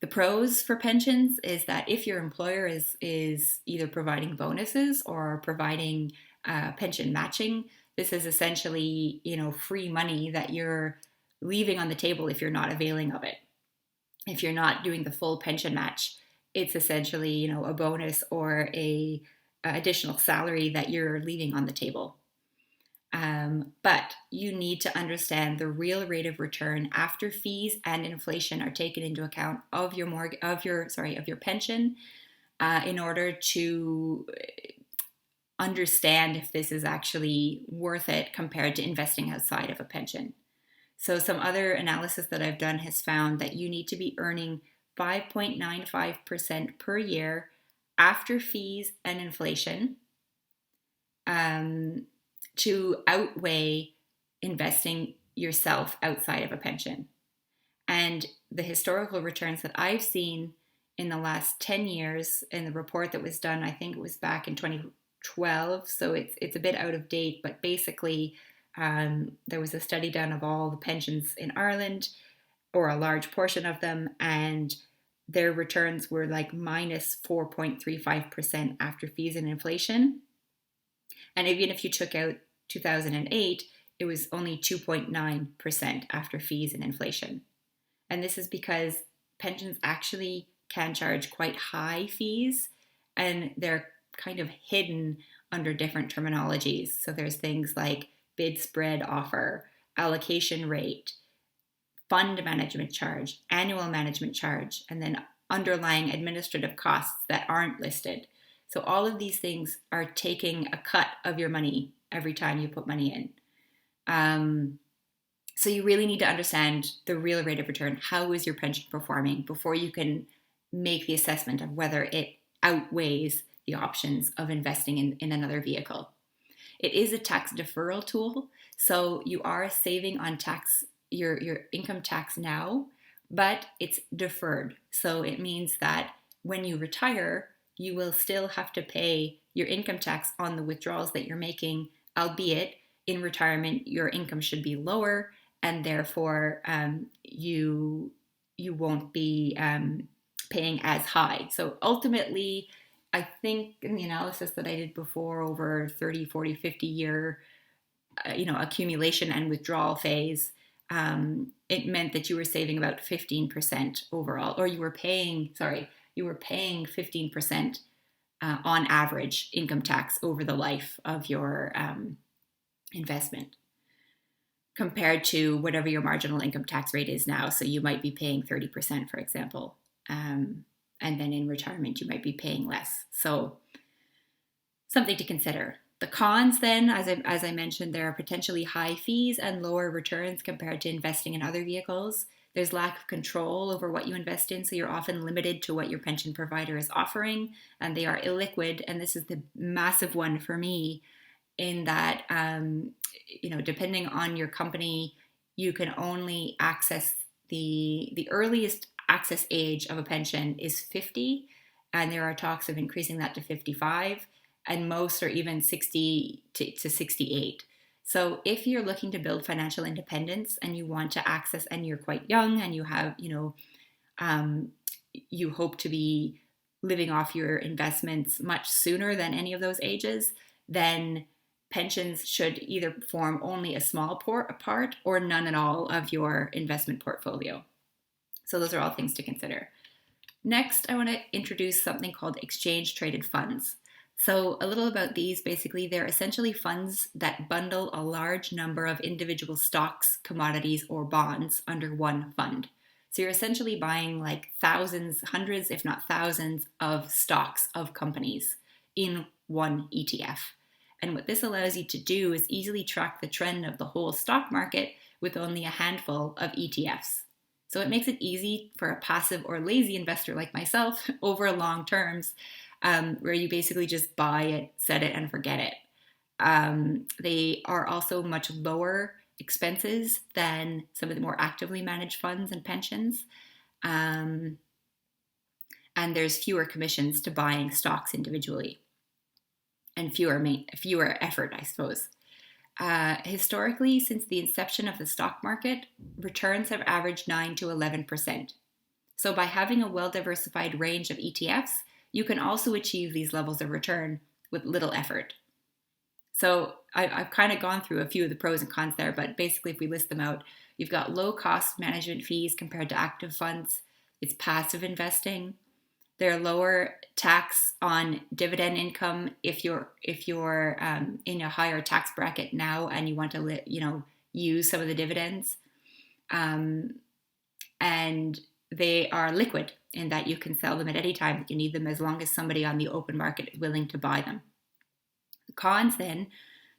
Speaker 1: the pros for pensions is that if your employer is either providing bonuses or providing pension matching, this is essentially, free money that you're leaving on the table if you're not availing of it. If you're not doing the full pension match, it's essentially, a bonus or a additional salary that you're leaving on the table. But you need to understand the real rate of return after fees and inflation are taken into account of your pension in order to understand if this is actually worth it compared to investing outside of a pension. So some other analysis that I've done has found that you need to be earning 5.95% per year after fees and inflation to outweigh investing yourself outside of a pension. And the historical returns that I've seen in the last 10 years in the report that was done, I think it was back in 2012, so it's a bit out of date, but basically there was a study done of all the pensions in Ireland, or a large portion of them, and their returns were like minus 4.35% after fees and inflation. And even if you took out 2008, it was only 2.9% after fees and inflation. And this is because pensions actually can charge quite high fees, and they're kind of hidden under different terminologies. So there's things like bid spread offer, allocation rate, fund management charge, annual management charge, and then underlying administrative costs that aren't listed. So all of these things are taking a cut of your money every time you put money in. So you really need to understand the real rate of return. How is your pension performing before you can make the assessment of whether it outweighs the options of investing in another vehicle. It is a tax deferral tool, so you are saving on tax, your income tax now, but it's deferred. So it means that when you retire, you will still have to pay your income tax on the withdrawals that you're making, albeit in retirement your income should be lower, and therefore you won't be paying as high. So ultimately, I think in the analysis that I did before, over 30, 40, 50 year accumulation and withdrawal phase, it meant that you were saving about 15% overall, or you were paying 15% on average income tax over the life of your investment, compared to whatever your marginal income tax rate is now. So you might be paying 30%, for example. And then in retirement, you might be paying less. So something to consider. The cons then, as I mentioned, there are potentially high fees and lower returns compared to investing in other vehicles. There's lack of control over what you invest in, so you're often limited to what your pension provider is offering, and they are illiquid. And this is the massive one for me, in that, depending on your company, you can only access the earliest access age of a pension is 50, and there are talks of increasing that to 55, and most are even 60 to 68. So if you're looking to build financial independence and you want to access, and you're quite young and you have, you hope to be living off your investments much sooner than any of those ages, then pensions should either form only a small part or none at all of your investment portfolio. So those are all things to consider. Next, I want to introduce something called exchange traded funds. So a little about these. Basically, they're essentially funds that bundle a large number of individual stocks, commodities, or bonds under one fund. So you're essentially buying like thousands, hundreds, if not thousands of stocks of companies in one ETF. And what this allows you to do is easily track the trend of the whole stock market with only a handful of ETFs. So it makes it easy for a passive or lazy investor like myself over long terms, where you basically just buy it, set it, and forget it. They are also much lower expenses than some of the more actively managed funds and pensions. And there's fewer commissions to buying stocks individually, and fewer effort, I suppose. Historically, since the inception of the stock market, returns have averaged 9 to 11%. So by having a well-diversified range of ETFs, you can also achieve these levels of return with little effort. So I've kind of gone through a few of the pros and cons there, but basically if we list them out, you've got low cost management fees compared to active funds. It's passive investing. There are lower tax on dividend income if you're in a higher tax bracket now and you want to use some of the dividends, and they are liquid in that you can sell them at any time that you need them, as long as somebody on the open market is willing to buy them. The cons then,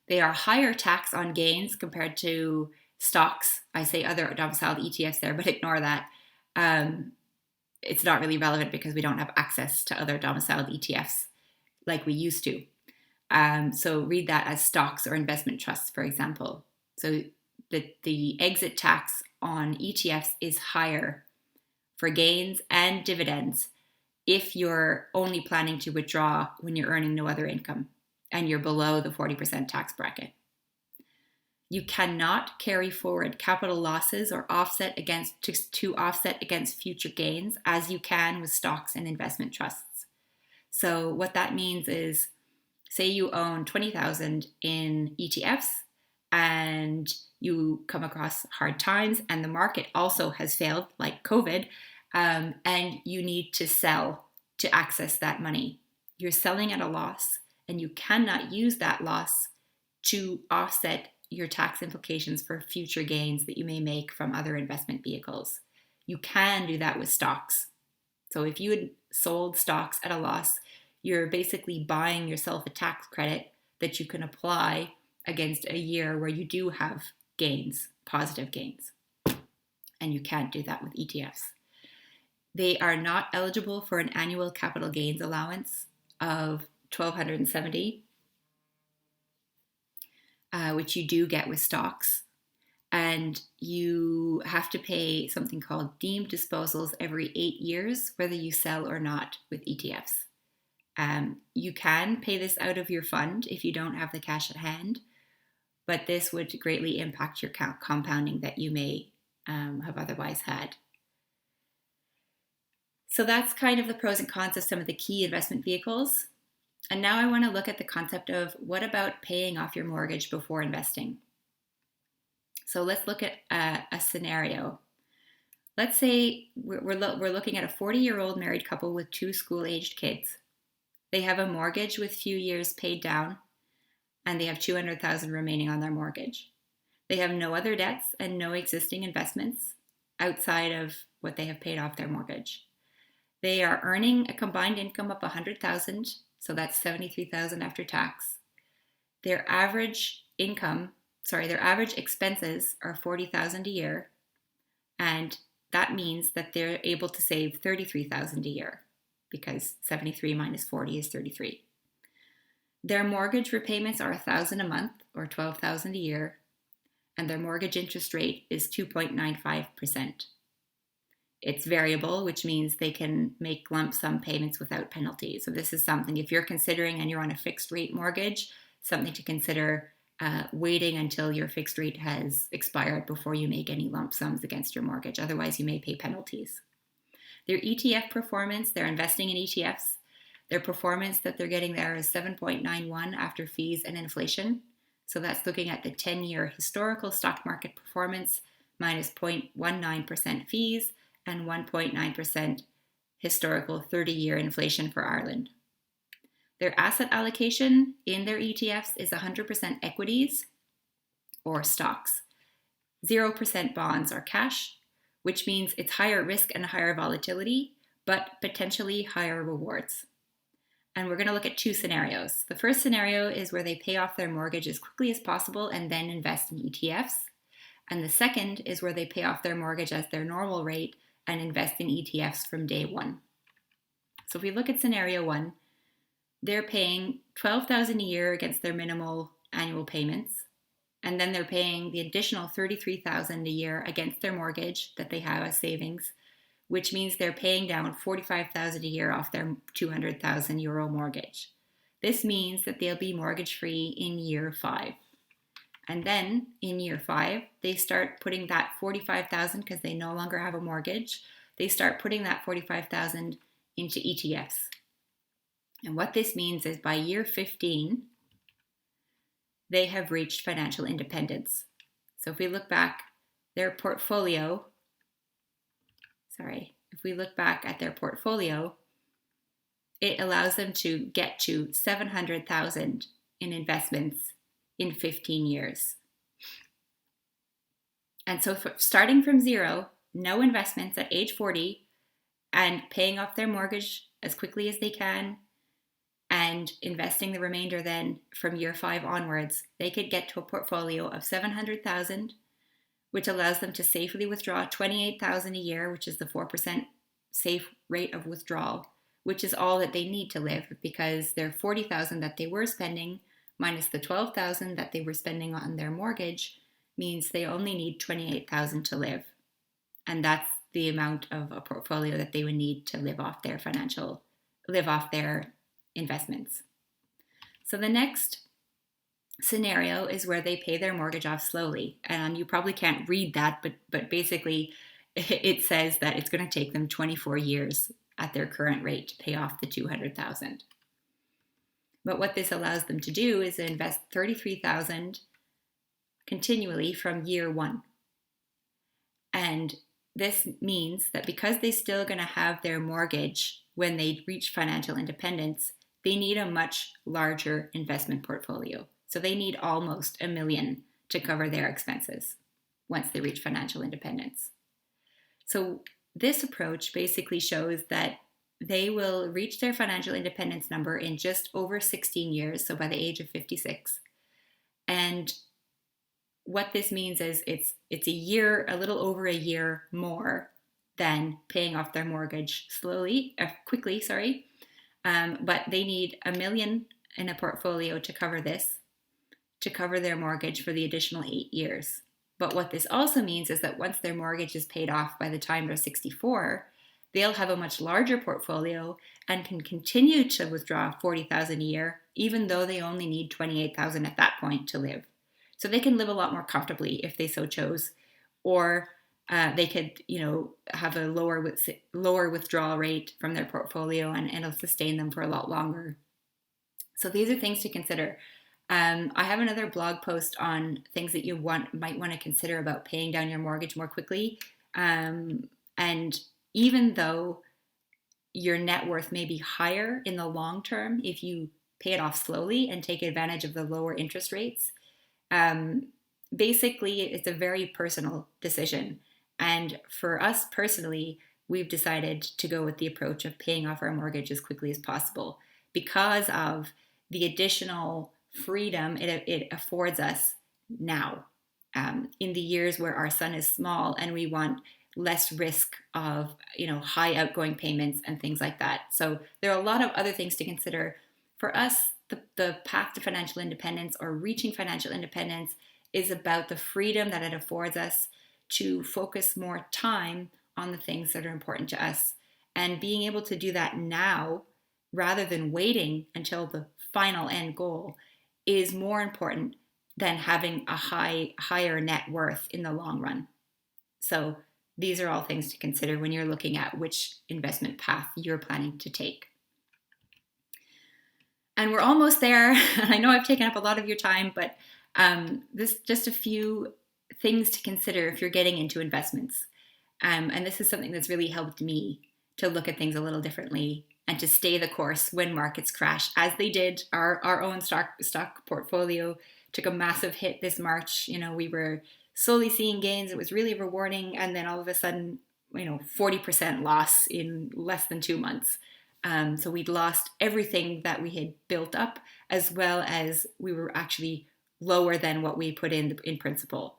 Speaker 1: they are higher tax on gains compared to stocks. I say other domiciled ETFs there, but ignore that. It's not really relevant because we don't have access to other domiciled ETFs like we used to. So read that as stocks or investment trusts, for example. So the exit tax on ETFs is higher for gains and dividends if you're only planning to withdraw when you're earning no other income and you're below the 40% tax bracket. You cannot carry forward capital losses or offset against future gains as you can with stocks and investment trusts. So what that means is, say you own 20,000 in ETFs and you come across hard times and the market also has failed, like COVID, and you need to sell to access that money. You're selling at a loss and you cannot use that loss to offset your tax implications for future gains that you may make from other investment vehicles. You can do that with stocks. So if you had sold stocks at a loss, You're basically buying yourself a tax credit that you can apply against a year where you do have gains, positive gains. And you can't do that with ETFs. They are not eligible for an annual capital gains allowance of $1,270, which you do get with stocks. And you have to pay something called deemed disposals every 8 years, whether you sell or not with ETFs. You can pay this out of your fund if you don't have the cash at hand, but this would greatly impact your compounding that you may have otherwise had. So that's kind of the pros and cons of some of the key investment vehicles. And now I want to look at the concept of what about paying off your mortgage before investing? So let's look at a scenario. Let's say we're looking at a 40-year-old married couple with 2 school-aged kids. They have a mortgage with few years paid down, and they have $200,000 remaining on their mortgage. They have no other debts and no existing investments outside of what they have paid off their mortgage. They are earning a combined income of $100,000, so that's $73,000 after tax. Their average expenses are $40,000 a year, and that means that they're able to save $33,000 a year, because 73 minus 40 is 33. Their mortgage repayments are $1,000 a month, or $12,000 a year, and their mortgage interest rate is 2.95%. It's variable, which means they can make lump sum payments without penalty. So this is something, if you're considering and you're on a fixed rate mortgage, something to consider waiting until your fixed rate has expired before you make any lump sums against your mortgage. Otherwise, you may pay penalties. Their ETF performance, they're investing in ETFs. Their performance that they're getting there is 7.91 after fees and inflation. So that's looking at the 10-year historical stock market performance minus 0.19% fees and 1.9% historical 30-year inflation for Ireland. Their asset allocation in their ETFs is 100% equities or stocks, 0% bonds or cash, which means it's higher risk and higher volatility, but potentially higher rewards. And we're going to look at 2 scenarios. The first scenario is where they pay off their mortgage as quickly as possible and then invest in ETFs. And the second is where they pay off their mortgage as their normal rate and invest in ETFs from day one. So if we look at scenario 1, they're paying $12,000 a year against their minimal annual payments, and then they're paying the additional $33,000 a year against their mortgage that they have as savings, which means they're paying down $45,000 a year off their €200,000 mortgage. This means that they'll be mortgage-free in year 5. And then in year 5, they start putting that $45,000, because they no longer have a mortgage, they start putting that $45,000 into ETFs. And what this means is by year 15, they have reached financial independence. So if we look back at their portfolio, it allows them to get to $700,000 in investments in 15 years. And so starting from zero, no investments at age 40, and paying off their mortgage as quickly as they can, and investing the remainder then from year 5 onwards, they could get to a portfolio of $700,000, which allows them to safely withdraw $28,000 a year, which is the 4% safe rate of withdrawal, which is all that they need to live, because their $40,000 that they were spending minus the $12,000 that they were spending on their mortgage means they only need $28,000 to live. And that's the amount of a portfolio that they would need to live off their investments. So the next scenario is where they pay their mortgage off slowly. And you probably can't read that, but basically it says that it's going to take them 24 years at their current rate to pay off the $200,000. But what this allows them to do is invest $33,000 continually from year 1. And this means that because they're still going to have their mortgage when they reach financial independence, they need a much larger investment portfolio. So they need almost $1 million to cover their expenses once they reach financial independence. So this approach basically shows that they will reach their financial independence number in just over 16 years, so by the age of 56. And what this means is it's a little over a year more than paying off their mortgage quickly, sorry. But they need $1 million in a portfolio to cover their mortgage for the additional 8 years. But what this also means is that once their mortgage is paid off by the time they're 64, they'll have a much larger portfolio and can continue to withdraw $40,000 a year, even though they only need $28,000 at that point to live. So they can live a lot more comfortably if they so chose, or they could, have a lower withdrawal rate from their portfolio, and it'll sustain them for a lot longer. So these are things to consider. I have another blog post on things that you might want to consider about paying down your mortgage more quickly. And even though your net worth may be higher in the long term if you pay it off slowly and take advantage of the lower interest rates, basically it's a very personal decision. And for us personally, we've decided to go with the approach of paying off our mortgage as quickly as possible because of the additional freedom it affords us now, in the years where our son is small and we want less risk of high outgoing payments and things like that. So there are a lot of other things to consider. For us, the path to financial independence, or reaching financial independence, is about the freedom that it affords us to focus more time on the things that are important to us, and being able to do that now rather than waiting until the final end goal is more important than having a higher net worth in the long run. So these are all things to consider when you're looking at which investment path you're planning to take. And we're almost there. I know I've taken up a lot of your time, but this just a few things to consider if you're getting into investments. And this is something that's really helped me to look at things a little differently and to stay the course when markets crash, as they did. Our own stock portfolio took a massive hit this March. We were slowly seeing gains. It was really rewarding. And then all of a sudden, 40% loss in less than 2 months. So we'd lost everything that we had built up, as well as we were actually lower than what we put in principal.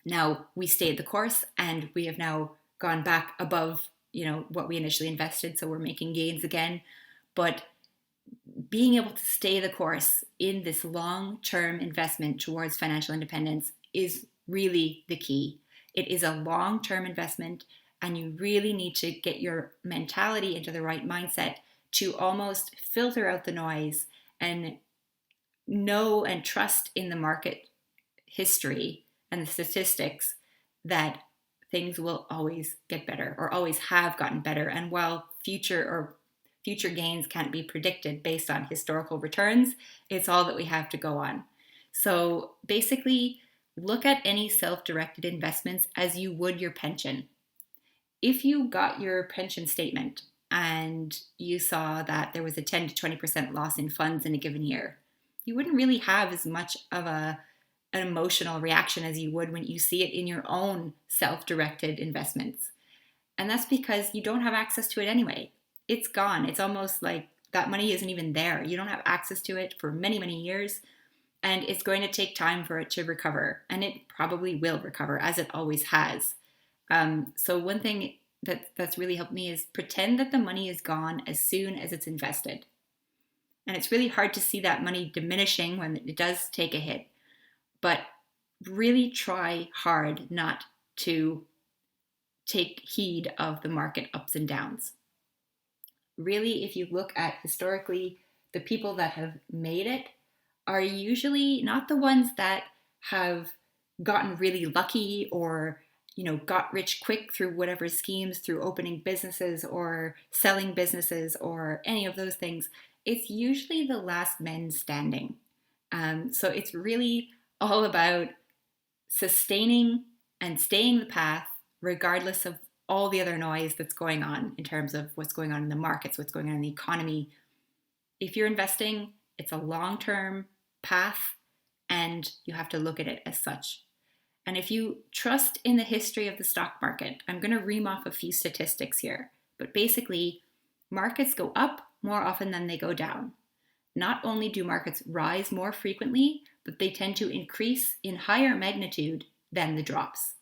Speaker 1: Now we stayed the course, and we have now gone back above what we initially invested, so we're making gains again. But being able to stay the course in this long-term investment towards financial independence is really the key. It is a long-term investment, and you really need to get your mentality into the right mindset to almost filter out the noise and know and trust in the market history and the statistics that things will always get better, or always have gotten better. And while future gains can't be predicted based on historical returns, it's all that we have to go on. So basically, look at any self-directed investments as you would your pension. If you got your pension statement and you saw that there was a 10 to 20% loss in funds in a given year, you wouldn't really have as much of an emotional reaction as you would when you see it in your own self-directed investments. And that's because you don't have access to it anyway. It's gone. It's almost like that money isn't even there. You don't have access to it for many, many years, and it's going to take time for it to recover. And it probably will recover, as it always has. So one thing that's really helped me is pretend that the money is gone as soon as it's invested. And it's really hard to see that money diminishing when it does take a hit. But really try hard not to take heed of the market ups and downs. Really, if you look at historically, the people that have made it are usually not the ones that have gotten really lucky, or got rich quick through whatever schemes, through opening businesses or selling businesses or any of those things. It's usually the last men standing. So it's really all about sustaining and staying the path regardless of all the other noise that's going on in terms of what's going on in the markets, what's going on in the economy. If you're investing, it's a long-term path, and you have to look at it as such. And if you trust in the history of the stock market, I'm going to ream off a few statistics here, But basically, markets go up more often than they go down. Not only do markets rise more frequently, but they tend to increase in higher magnitude than the drops.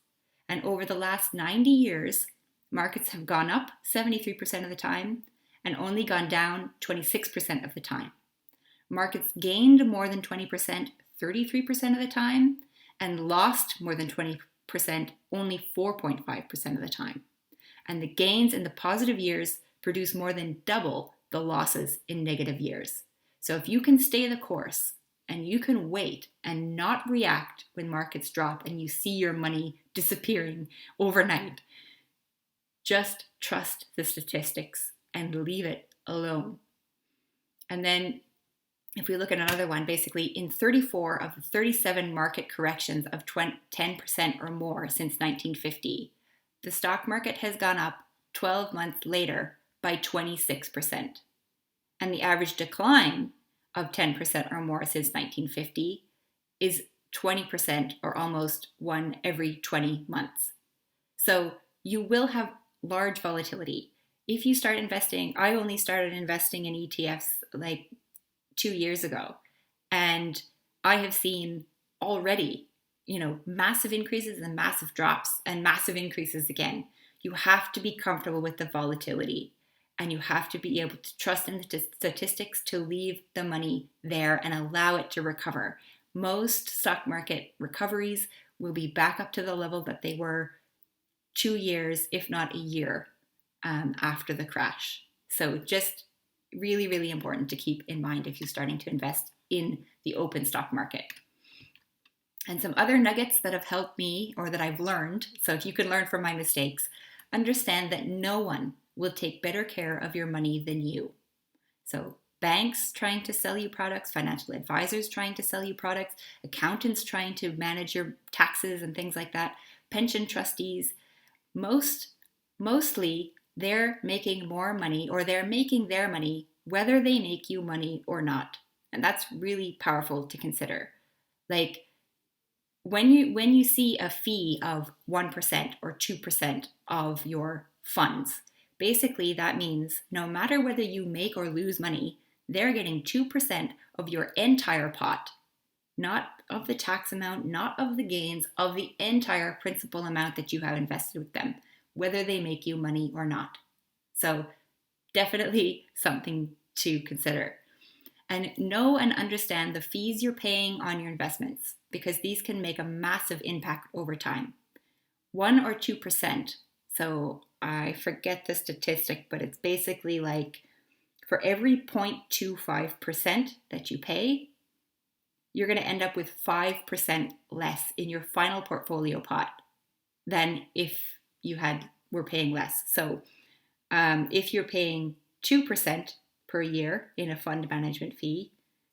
Speaker 1: And over the last 90 years, markets have gone up 73% of the time and only gone down 26% of the time. Markets gained more than 20% 33% of the time and lost more than 20% only 4.5% of the time. And the gains in the positive years produce more than double the losses in negative years. So if you can stay the course and you can wait and not react when markets drop and you see your money disappearing overnight, just trust the statistics and leave it alone. And then if we look at another one, basically in 34 of the 37 market corrections of 10% or more since 1950, the stock market has gone up 12 months later by 26%. And the average decline of 10% or more since 1950 is 20% or almost one every 20 months. So you will have large volatility. If you start investing, I only started investing in ETFs like 2 years ago, and I have seen already, massive increases and massive drops and massive increases again. You have to be comfortable with the volatility, and you have to be able to trust in the statistics to leave the money there and allow it to recover. Most stock market recoveries will be back up to the level that they were 2 years, if not a year, after the crash. So just really, really important to keep in mind if you're starting to invest in the open stock market. And some other nuggets that have helped me or that I've learned, so if you can learn from my mistakes, understand that no one will take better care of your money than you. So banks trying to sell you products, financial advisors trying to sell you products, accountants trying to manage your taxes and things like that, pension trustees, mostly they're making more money, or they're making their money whether they make you money or not. And that's really powerful to consider. Like when you see a fee of 1% or 2% of your funds, basically that means no matter whether you make or lose money, they're getting 2% of your entire pot, not of the tax amount, not of the gains, of the entire principal amount that you have invested with them, whether they make you money or not. So definitely something to consider. And know and understand the fees you're paying on your investments, because these can make a massive impact over time. 1 or 2%. So I forget the statistic, but it's basically like for every 0.25% that you pay, you're going to end up with 5% less in your final portfolio pot than if you were paying less. So if you're paying 2% per year in a fund management fee,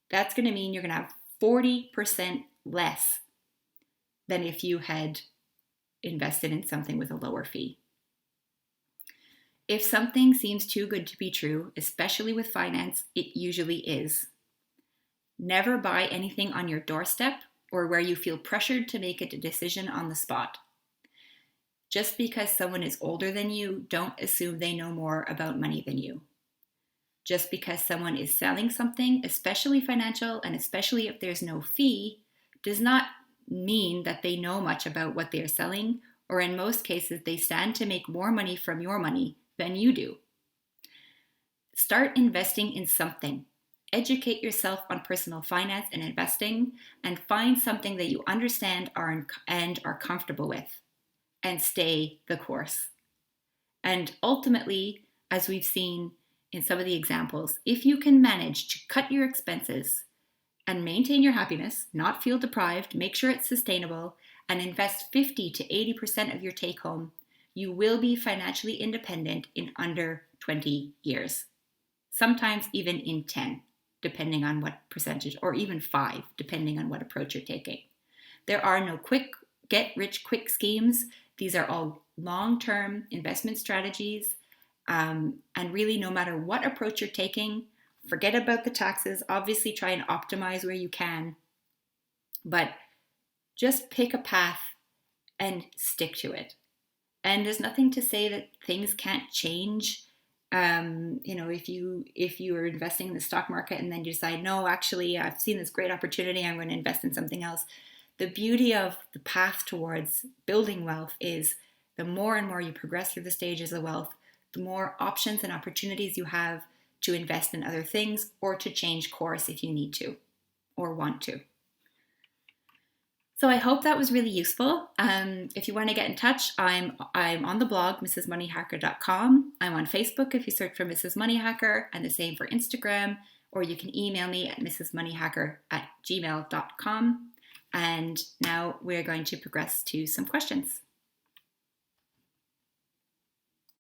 Speaker 1: that's going to mean you're going to have 40% less than if you had invested in something with a lower fee. If something seems too good to be true, especially with finance, it usually is. Never buy anything on your doorstep or where you feel pressured to make a decision on the spot. Just because someone is older than you, don't assume they know more about money than you. Just because someone is selling something, especially financial, and especially if there's no fee, does not mean that they know much about what they are selling, or in most cases, they stand to make more money from your money than you do. Start investing in something. Educate yourself on personal finance and investing, and find something that you understand and are comfortable with, and stay the course. And ultimately, as we've seen in some of the examples, if you can manage to cut your expenses and maintain your happiness, not feel deprived, make sure it's sustainable, and invest 50 to 80% of your take home, you will be financially independent in under 20 years. Sometimes even in 10, depending on what percentage, or even 5, depending on what approach you're taking. There are no quick get-rich-quick schemes. These are all long-term investment strategies. And really, no matter what approach you're taking, forget about the taxes. Obviously, try and optimize where you can. But just pick a path and stick to it. And there's nothing to say that things can't change If you are investing in the stock market and then you decide, no, actually, I've seen this great opportunity, I'm going to invest in something else. The beauty of the path towards building wealth is the more and more you progress through the stages of wealth, the more options and opportunities you have to invest in other things or to change course if you need to or want to. So I hope that was really useful. If you want to get in touch, I'm on the blog, mrsmoneyhacker.com. I'm on Facebook if you search for Mrs. Money Hacker, and the same for Instagram, or you can email me at mrsmoneyhacker@gmail.com. And now we're going to progress to some questions.